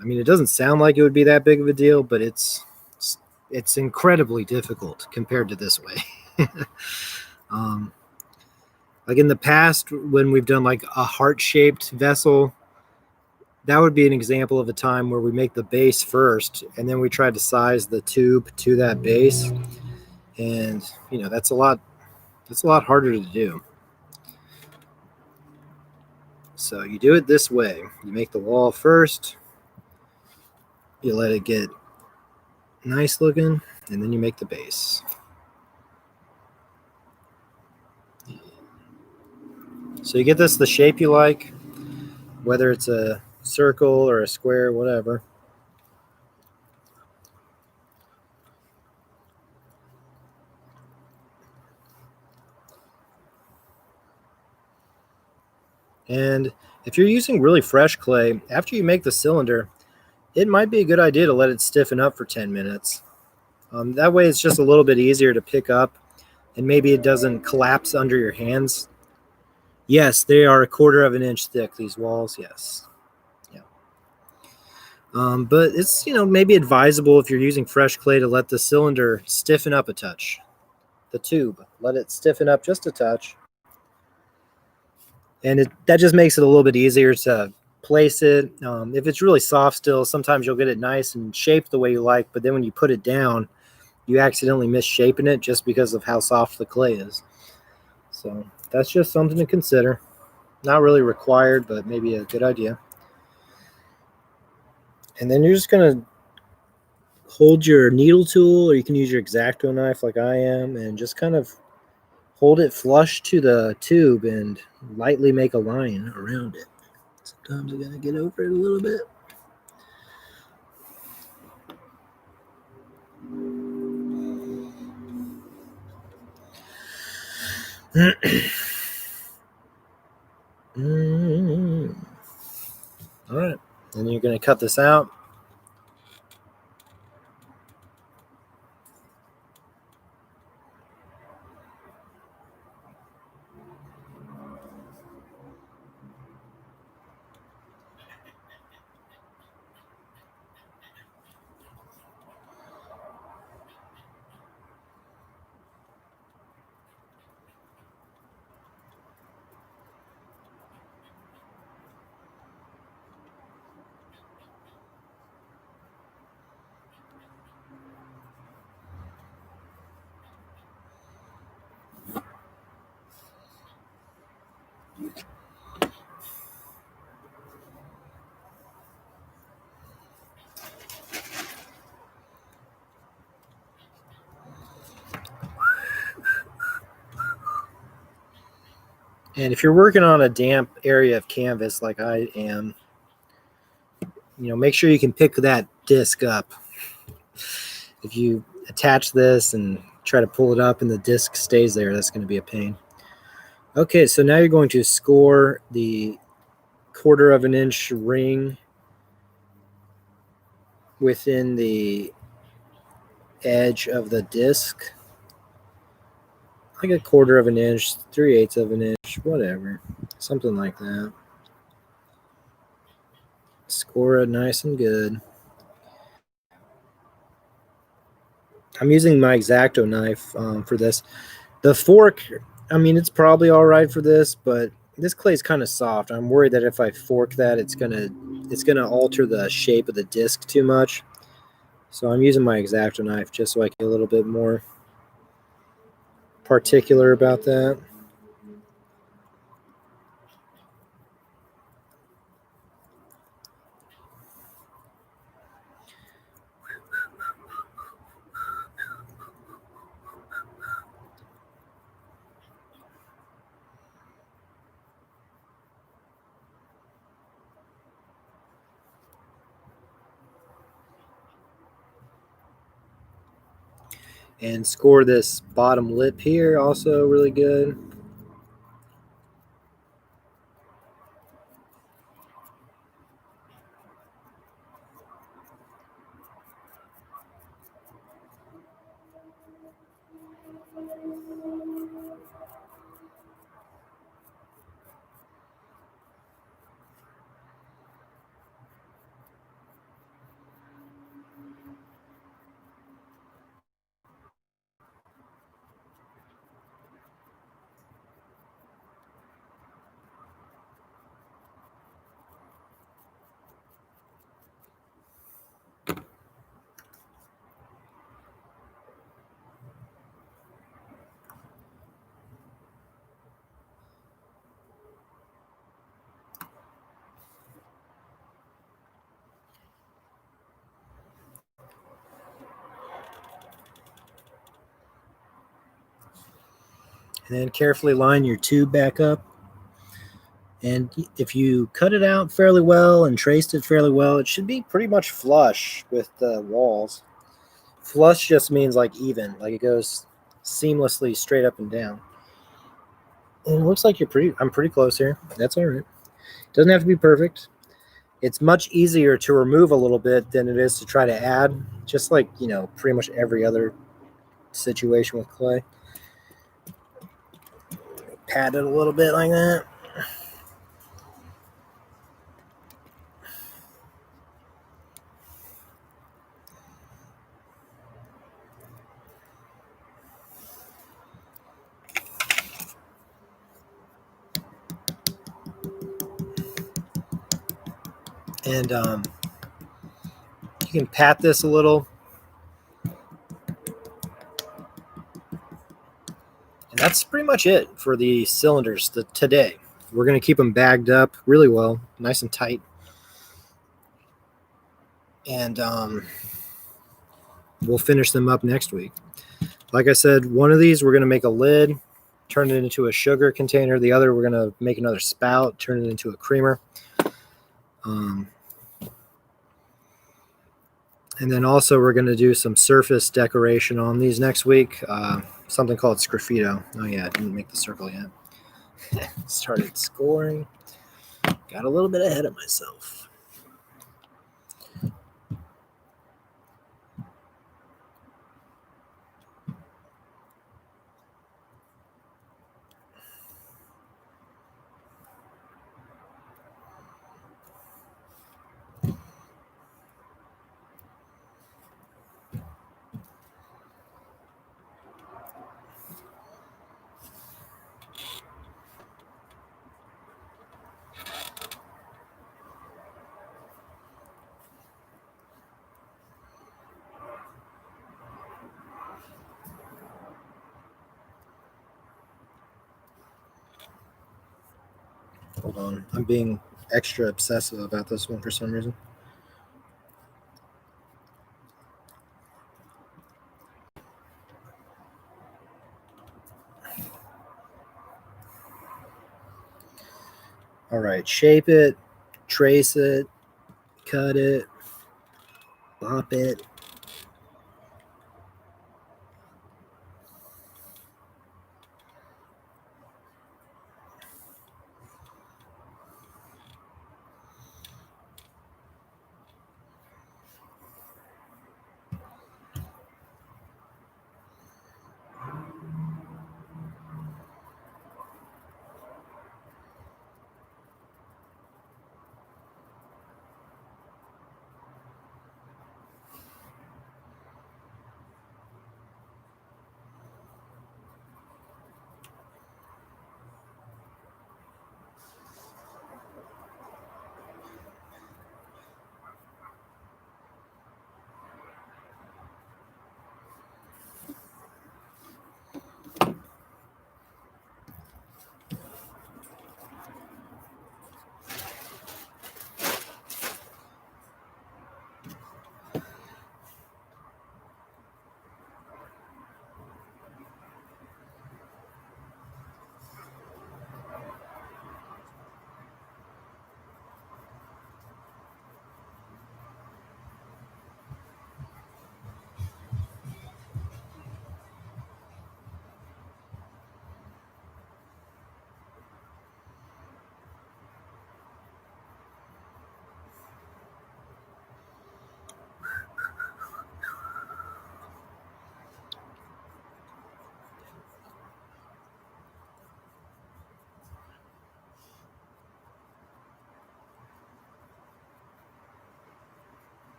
I mean, it doesn't sound like it would be that big of a deal, but it's incredibly difficult compared to this way. Like in the past, when we've done like a heart-shaped vessel, that would be an example of a time where we make the base first and then we try to size the tube to that base. And that's a lot harder to do. So you do it this way. You make the wall first, you let it get nice looking, and then you make the base. So you get this the shape you like, whether it's a circle or a square, whatever. And if you're using really fresh clay, after you make the cylinder, it might be a good idea to let it stiffen up for 10 minutes. That way it's just a little bit easier to pick up, and maybe it doesn't collapse under your hands. Yes, they are 1/4 of an inch thick, these walls, yes. Yeah. But it's, maybe advisable if you're using fresh clay to let the cylinder stiffen up a touch. The tube, let it stiffen up just a touch. And that just makes it a little bit easier to place it. If it's really soft still, sometimes you'll get it nice and shaped the way you like, but then when you put it down, you accidentally misshapen it just because of how soft the clay is. So that's just something to consider. Not really required, but maybe a good idea. And then you're just going to hold your needle tool, or you can use your X-Acto knife like I am, and just kind of hold it flush to the tube and lightly make a line around it. Sometimes I gotta get over it a little bit. All right. And you're going to cut this out. And if you're working on a damp area of canvas like I am, make sure you can pick that disc up. If you attach this and try to pull it up and the disc stays there, that's going to be a pain. Okay, so now you're going to score the 1/4 of an inch ring within the edge of the disc. Like a 1/4 of an inch, 3/8 of an inch, whatever. Something like that. Score it nice and good. I'm using my X-Acto knife for this. The fork, it's probably all right for this, but this clay is kind of soft. I'm worried that if I fork that, it's gonna alter the shape of the disc too much. So I'm using my X-Acto knife just so I can get a little bit more particular about that. And score this bottom lip here, also really good. And then carefully line your tube back up. And if you cut it out fairly well and traced it fairly well, it should be pretty much flush with the walls. Flush just means like even, like it goes seamlessly straight up and down. And it looks like I'm pretty close here. That's all right. Doesn't have to be perfect. It's much easier to remove a little bit than it is to try to add, just like, pretty much every other situation with clay. Pat it a little bit like that. And you can pat this a little. And that's pretty much it for the cylinders today. We're going to keep them bagged up really well, nice and tight. And we'll finish them up next week. Like I said, one of these we're going to make a lid, turn it into a sugar container. The other we're going to make another spout, turn it into a creamer. And then also we're going to do some surface decoration on these next week. Something called Sgraffito. Oh yeah, I didn't make the circle yet. Started scoring. Got a little bit ahead of myself. Hold on. I'm being extra obsessive about this one for some reason. All right. Shape it, trace it, cut it, bop it.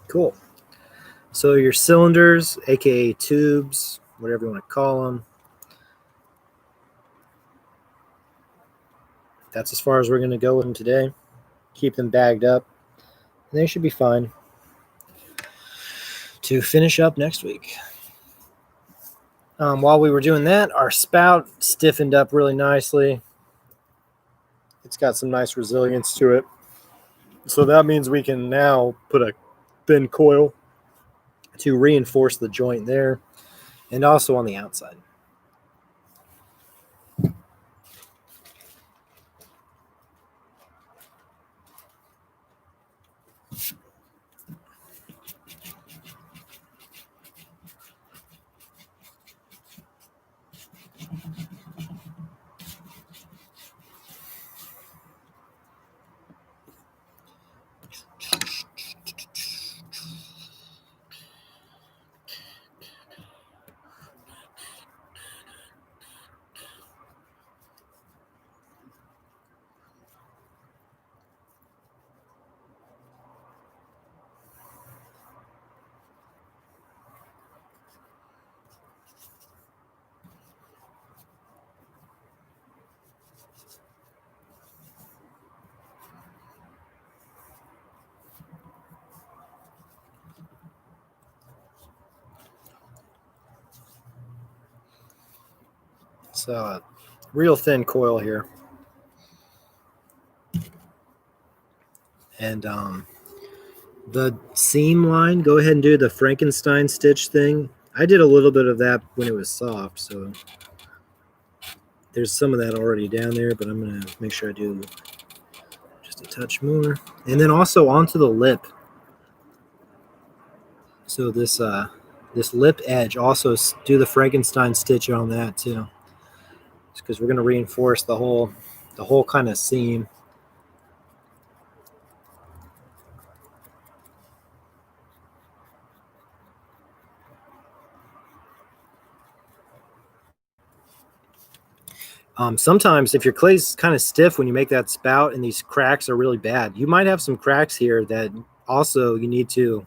Cool. So your cylinders, aka tubes, whatever you want to call them, that's as far as we're going to go with them today. Keep them bagged up, and they should be fine to finish up next week. While we were doing that, our spout stiffened up really nicely. It's got some nice resilience to it. So that means we can now put a thin coil to reinforce the joint there and also on the outside. It's a real thin coil here. And the seam line, go ahead and do the Frankenstein stitch thing. I did a little bit of that when it was soft, so there's some of that already down there, but I'm going to make sure I do just a touch more. And then also onto the lip. So this lip edge, also do the Frankenstein stitch on that too, because we're going to reinforce the whole kind of seam. Sometimes if your clay's kind of stiff when you make that spout and these cracks are really bad, you might have some cracks here that also you need to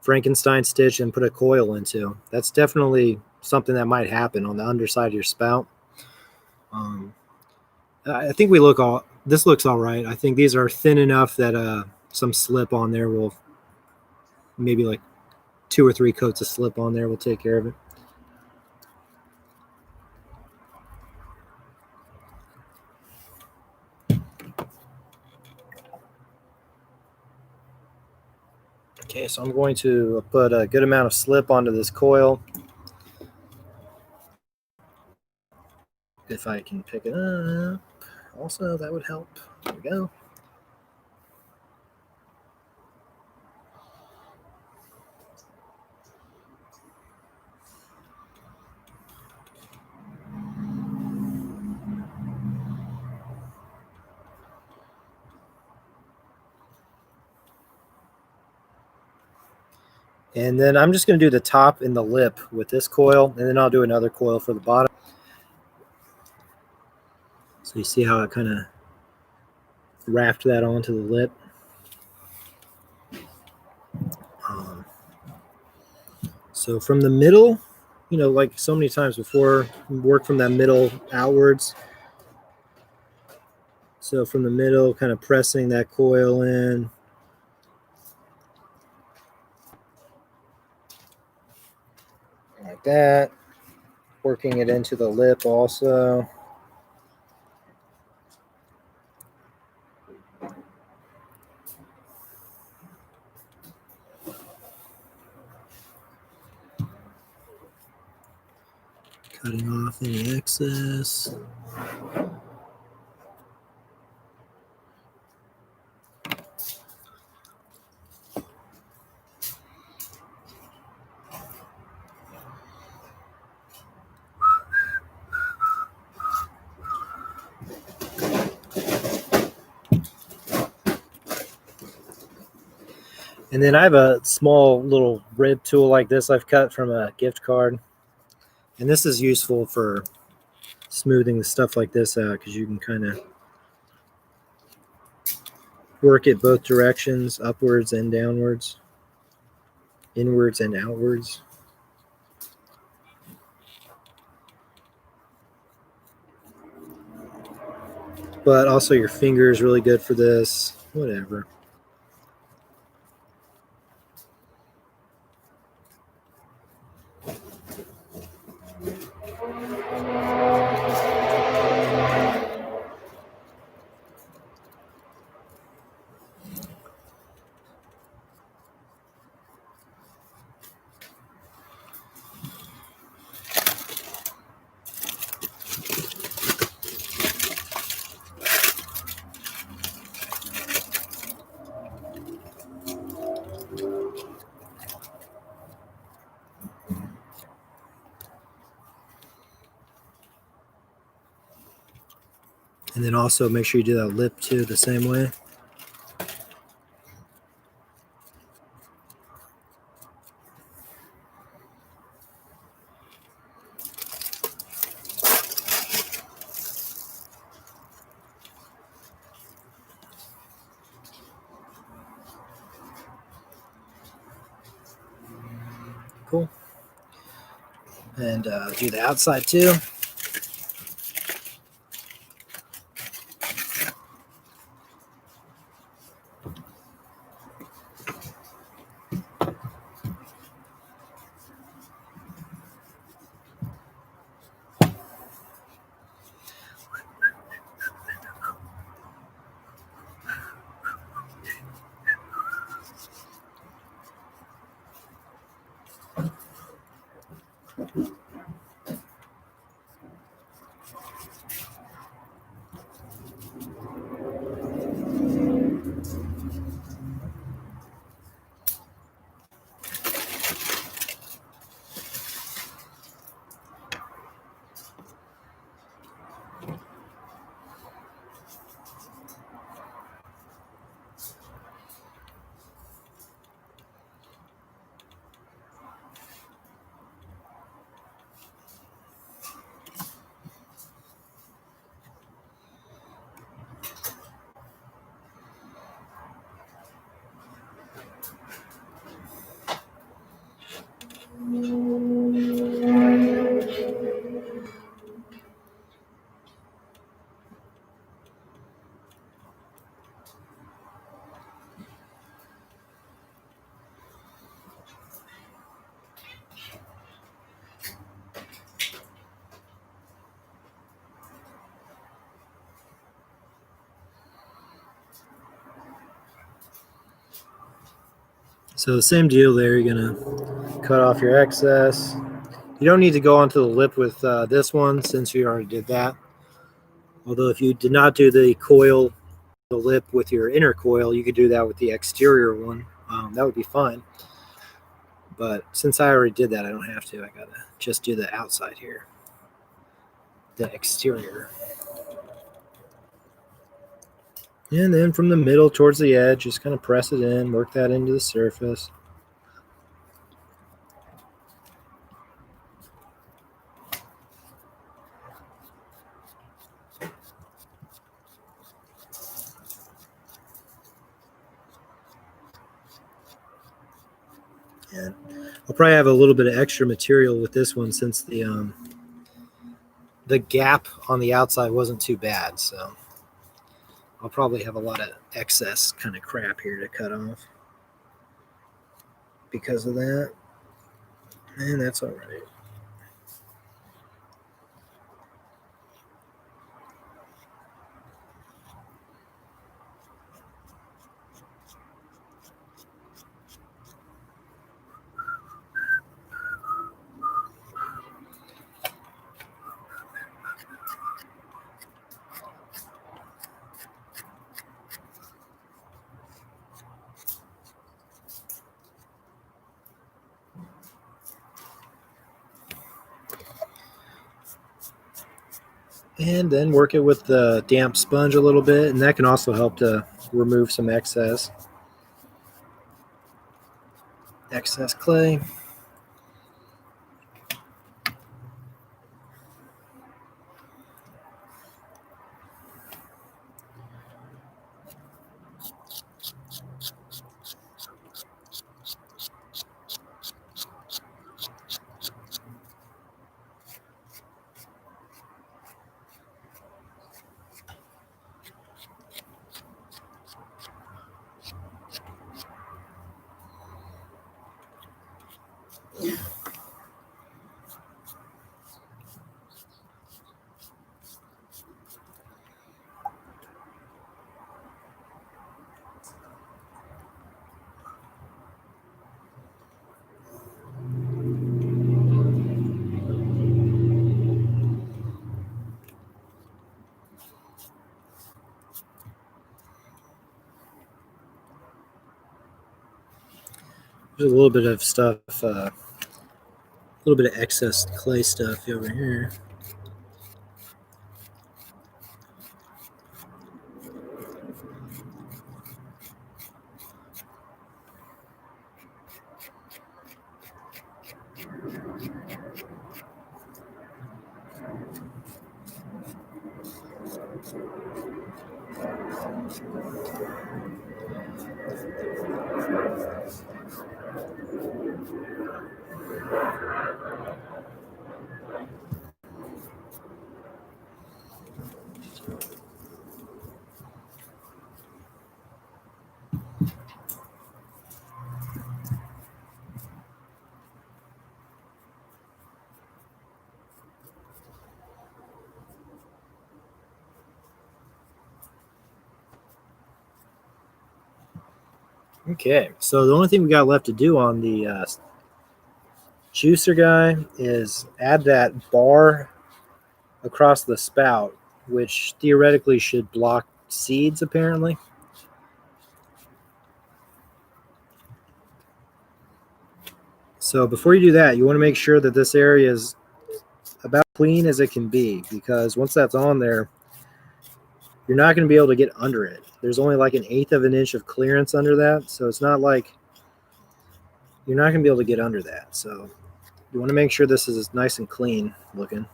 Frankenstein stitch and put a coil into. That's definitely something that might happen on the underside of your spout. I think this looks all right. I think these are thin enough that some slip on there will, maybe like 2 or 3 coats of slip on there will take care of it. Okay, so I'm going to put a good amount of slip onto this coil. If I can pick it up, also that would help. There we go. And then I'm just going to do the top and the lip with this coil, and then I'll do another coil for the bottom. So you see how I kind of wrapped that onto the lip. So from the middle, like so many times before, work from that middle outwards. So from the middle, kind of pressing that coil in. Like that. Working it into the lip also. Cutting off any excess. And then I have a small little rib tool like this I've cut from a gift card. And this is useful for smoothing the stuff like this out, because you can kind of work it both directions, upwards and downwards, inwards and outwards. But also your finger is really good for this, whatever. And then also make sure you do that lip too the same way. Cool. And do the outside too. So the same deal there. You're gonna cut off your excess. You don't need to go onto the lip with this one since you already did that. Although if you did not do the coil, the lip with your inner coil, you could do that with the exterior one. That would be fine. But since I already did that, I don't have to. I gotta just do the outside here, the exterior. And then from the middle towards the edge, just kind of press it in, work that into the surface. And I'll probably have a little bit of extra material with this one since the gap on the outside wasn't too bad. So I'll probably have a lot of excess kind of crap here to cut off because of that. And that's all right. And then work it with the damp sponge a little bit, and that can also help to remove some excess clay. There's a little bit of stuff, a little bit of excess clay stuff over here. Okay, so the only thing we got left to do on the juicer guy is add that bar across the spout, which theoretically should block seeds, apparently. So before you do that, you want to make sure that this area is about clean as it can be, because once that's on there, you're not going to be able to get under it. There's only like 1/8 of an inch of clearance under that, so it's not like you're not going to be able to get under that. So you want to make sure this is nice and clean looking.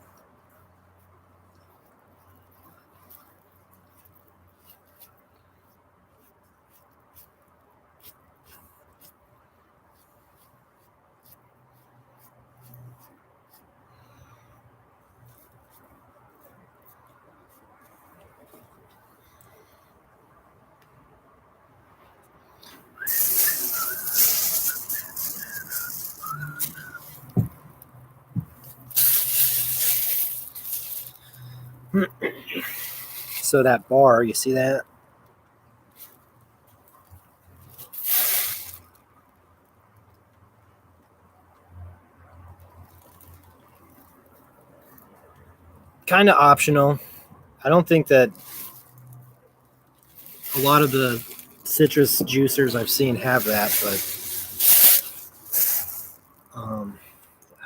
So that bar, you see that? Kind of optional. I don't think that a lot of the citrus juicers I've seen have that, but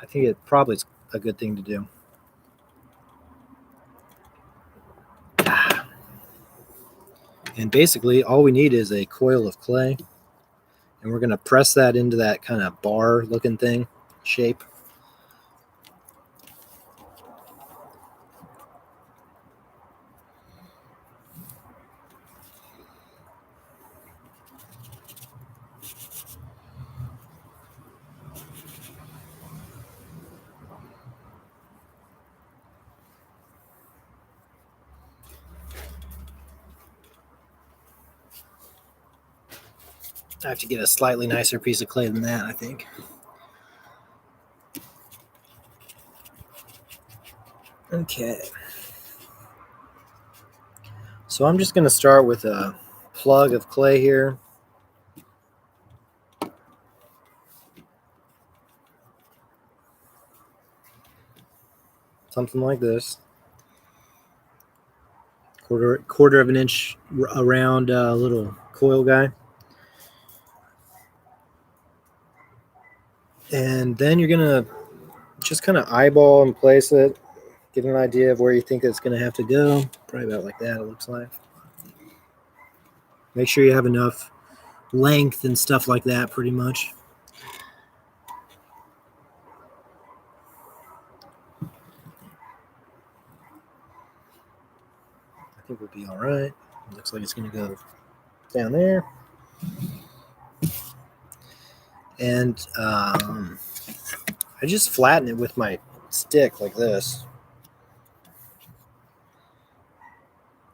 I think it probably is a good thing to do. And basically, all we need is a coil of clay, and we're going to press that into that kind of bar-looking thing shape. I have to get a slightly nicer piece of clay than that, I think. Okay. So I'm just going to start with a plug of clay here. Something like this. Quarter of an inch around a little coil guy. And then you're going to just kind of eyeball and place it. Get an idea of where you think it's going to have to go. Probably about like that, it looks like. Make sure you have enough length and stuff like that, pretty much. I think we'll be all right. It looks like it's going to go down there. And I just flatten it with my stick like this.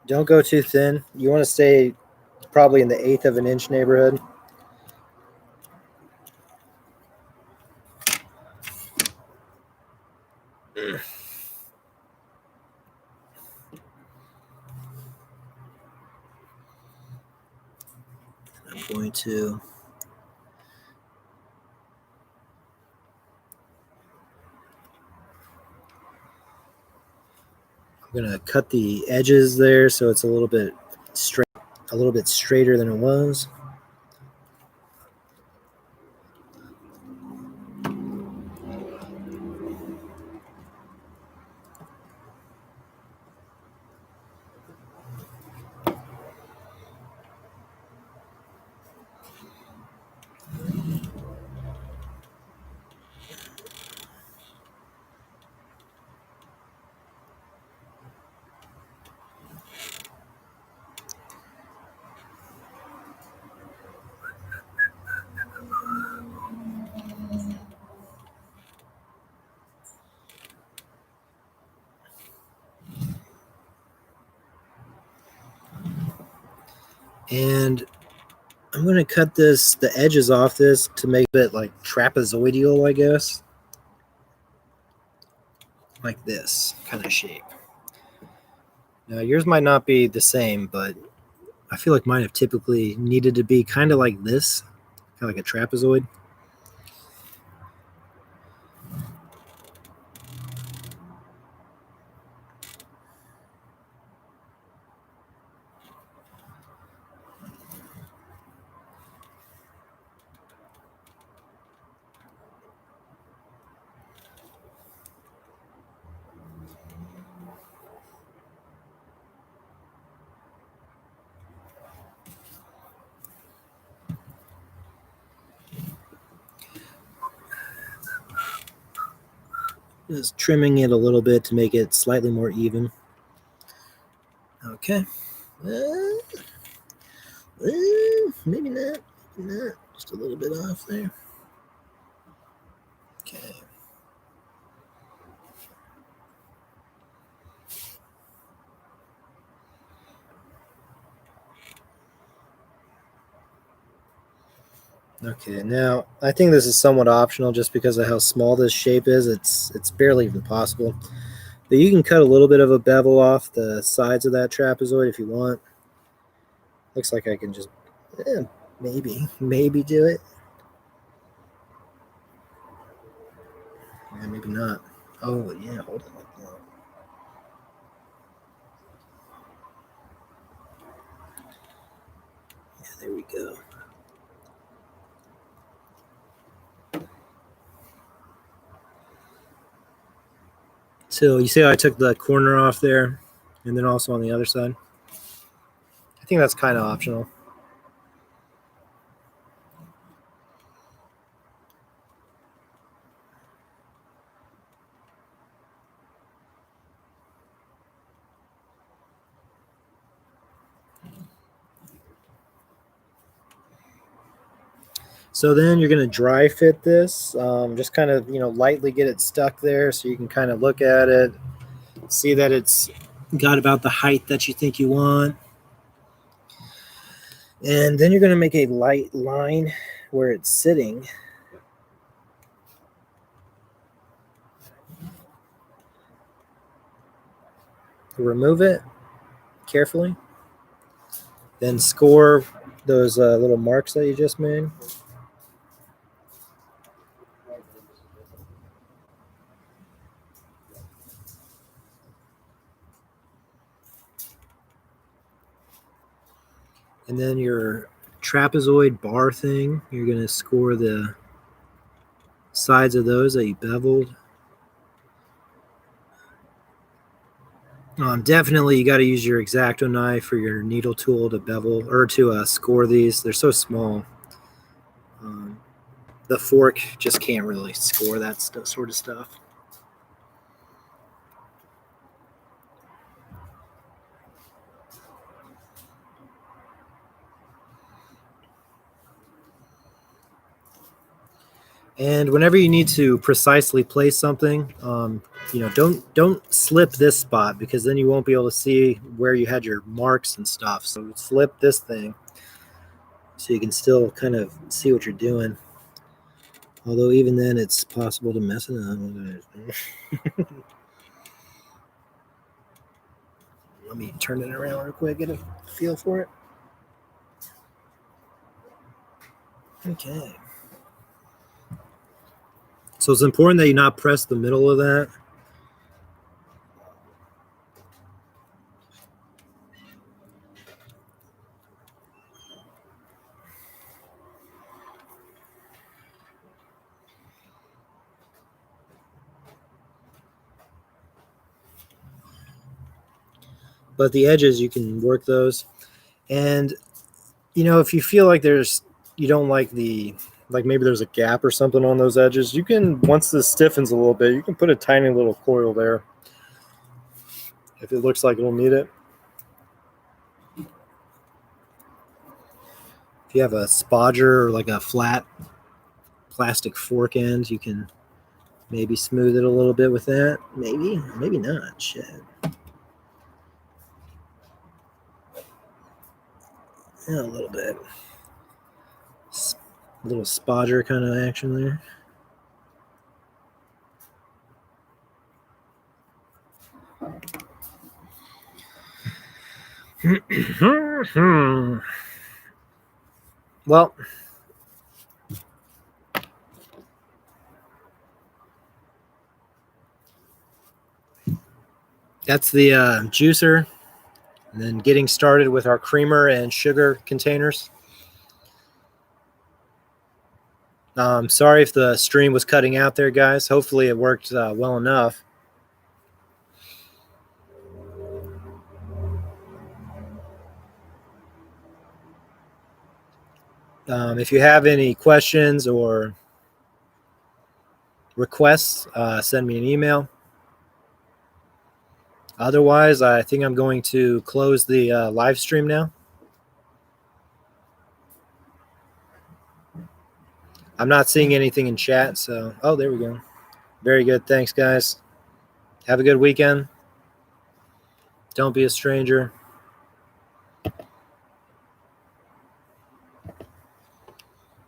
Don't go too thin. You want to stay probably in the 1/8 of an inch neighborhood. I'm going to cut the edges there so it's a little bit straighter than it was. And I'm going to cut the edges off this to make it like trapezoidal, I guess. Like this kind of shape. Now yours might not be the same, but I feel like mine have typically needed to be kind of like this, kind of like a trapezoid. Just trimming it a little bit to make it slightly more even. Okay. Maybe not. Maybe not. Just a little bit off there. Okay. Okay, now I think this is somewhat optional just because of how small this shape is. It's barely even possible. But you can cut a little bit of a bevel off the sides of that trapezoid if you want. Looks like I can just maybe do it. Yeah, maybe not. Oh yeah, hold on. Yeah, there we go. So you see how I took the corner off there and then also on the other side? I think that's kind of optional. So then you're going to dry fit this, just kind of, lightly get it stuck there so you can kind of look at it, see that it's got about the height that you think you want. And then you're going to make a light line where it's sitting. Remove it carefully. Then score those little marks that you just made. And then your trapezoid bar thing, you're going to score the sides of those that you beveled. Definitely, you got to use your X-Acto knife or your needle tool to bevel or to score these. They're so small. The fork just can't really score that sort of stuff. And whenever you need to precisely place something, don't slip this spot because then you won't be able to see where you had your marks and stuff. So slip this thing so you can still kind of see what you're doing. Although even then, it's possible to mess it up. Let me turn it around real quick, get a feel for it. Okay. So it's important that you not press the middle of that. But the edges, you can work those. And, if you feel like you don't like maybe there's a gap or something on those edges, you can, once this stiffens a little bit, you can put a tiny little coil there if it looks like it'll need it. If you have a spodger or like a flat plastic fork end, you can maybe smooth it a little bit with that. Maybe not. Shit. Yeah, a little bit. A little spodger kind of action there. Well, that's the juicer. And then getting started with our creamer and sugar containers. Sorry if the stream was cutting out there, guys. Hopefully it worked well enough. If you have any questions or requests, send me an email. Otherwise, I think I'm going to close the live stream now. I'm not seeing anything in chat, so oh, there we go. Very good. Thanks, guys. Have a good weekend. Don't be a stranger.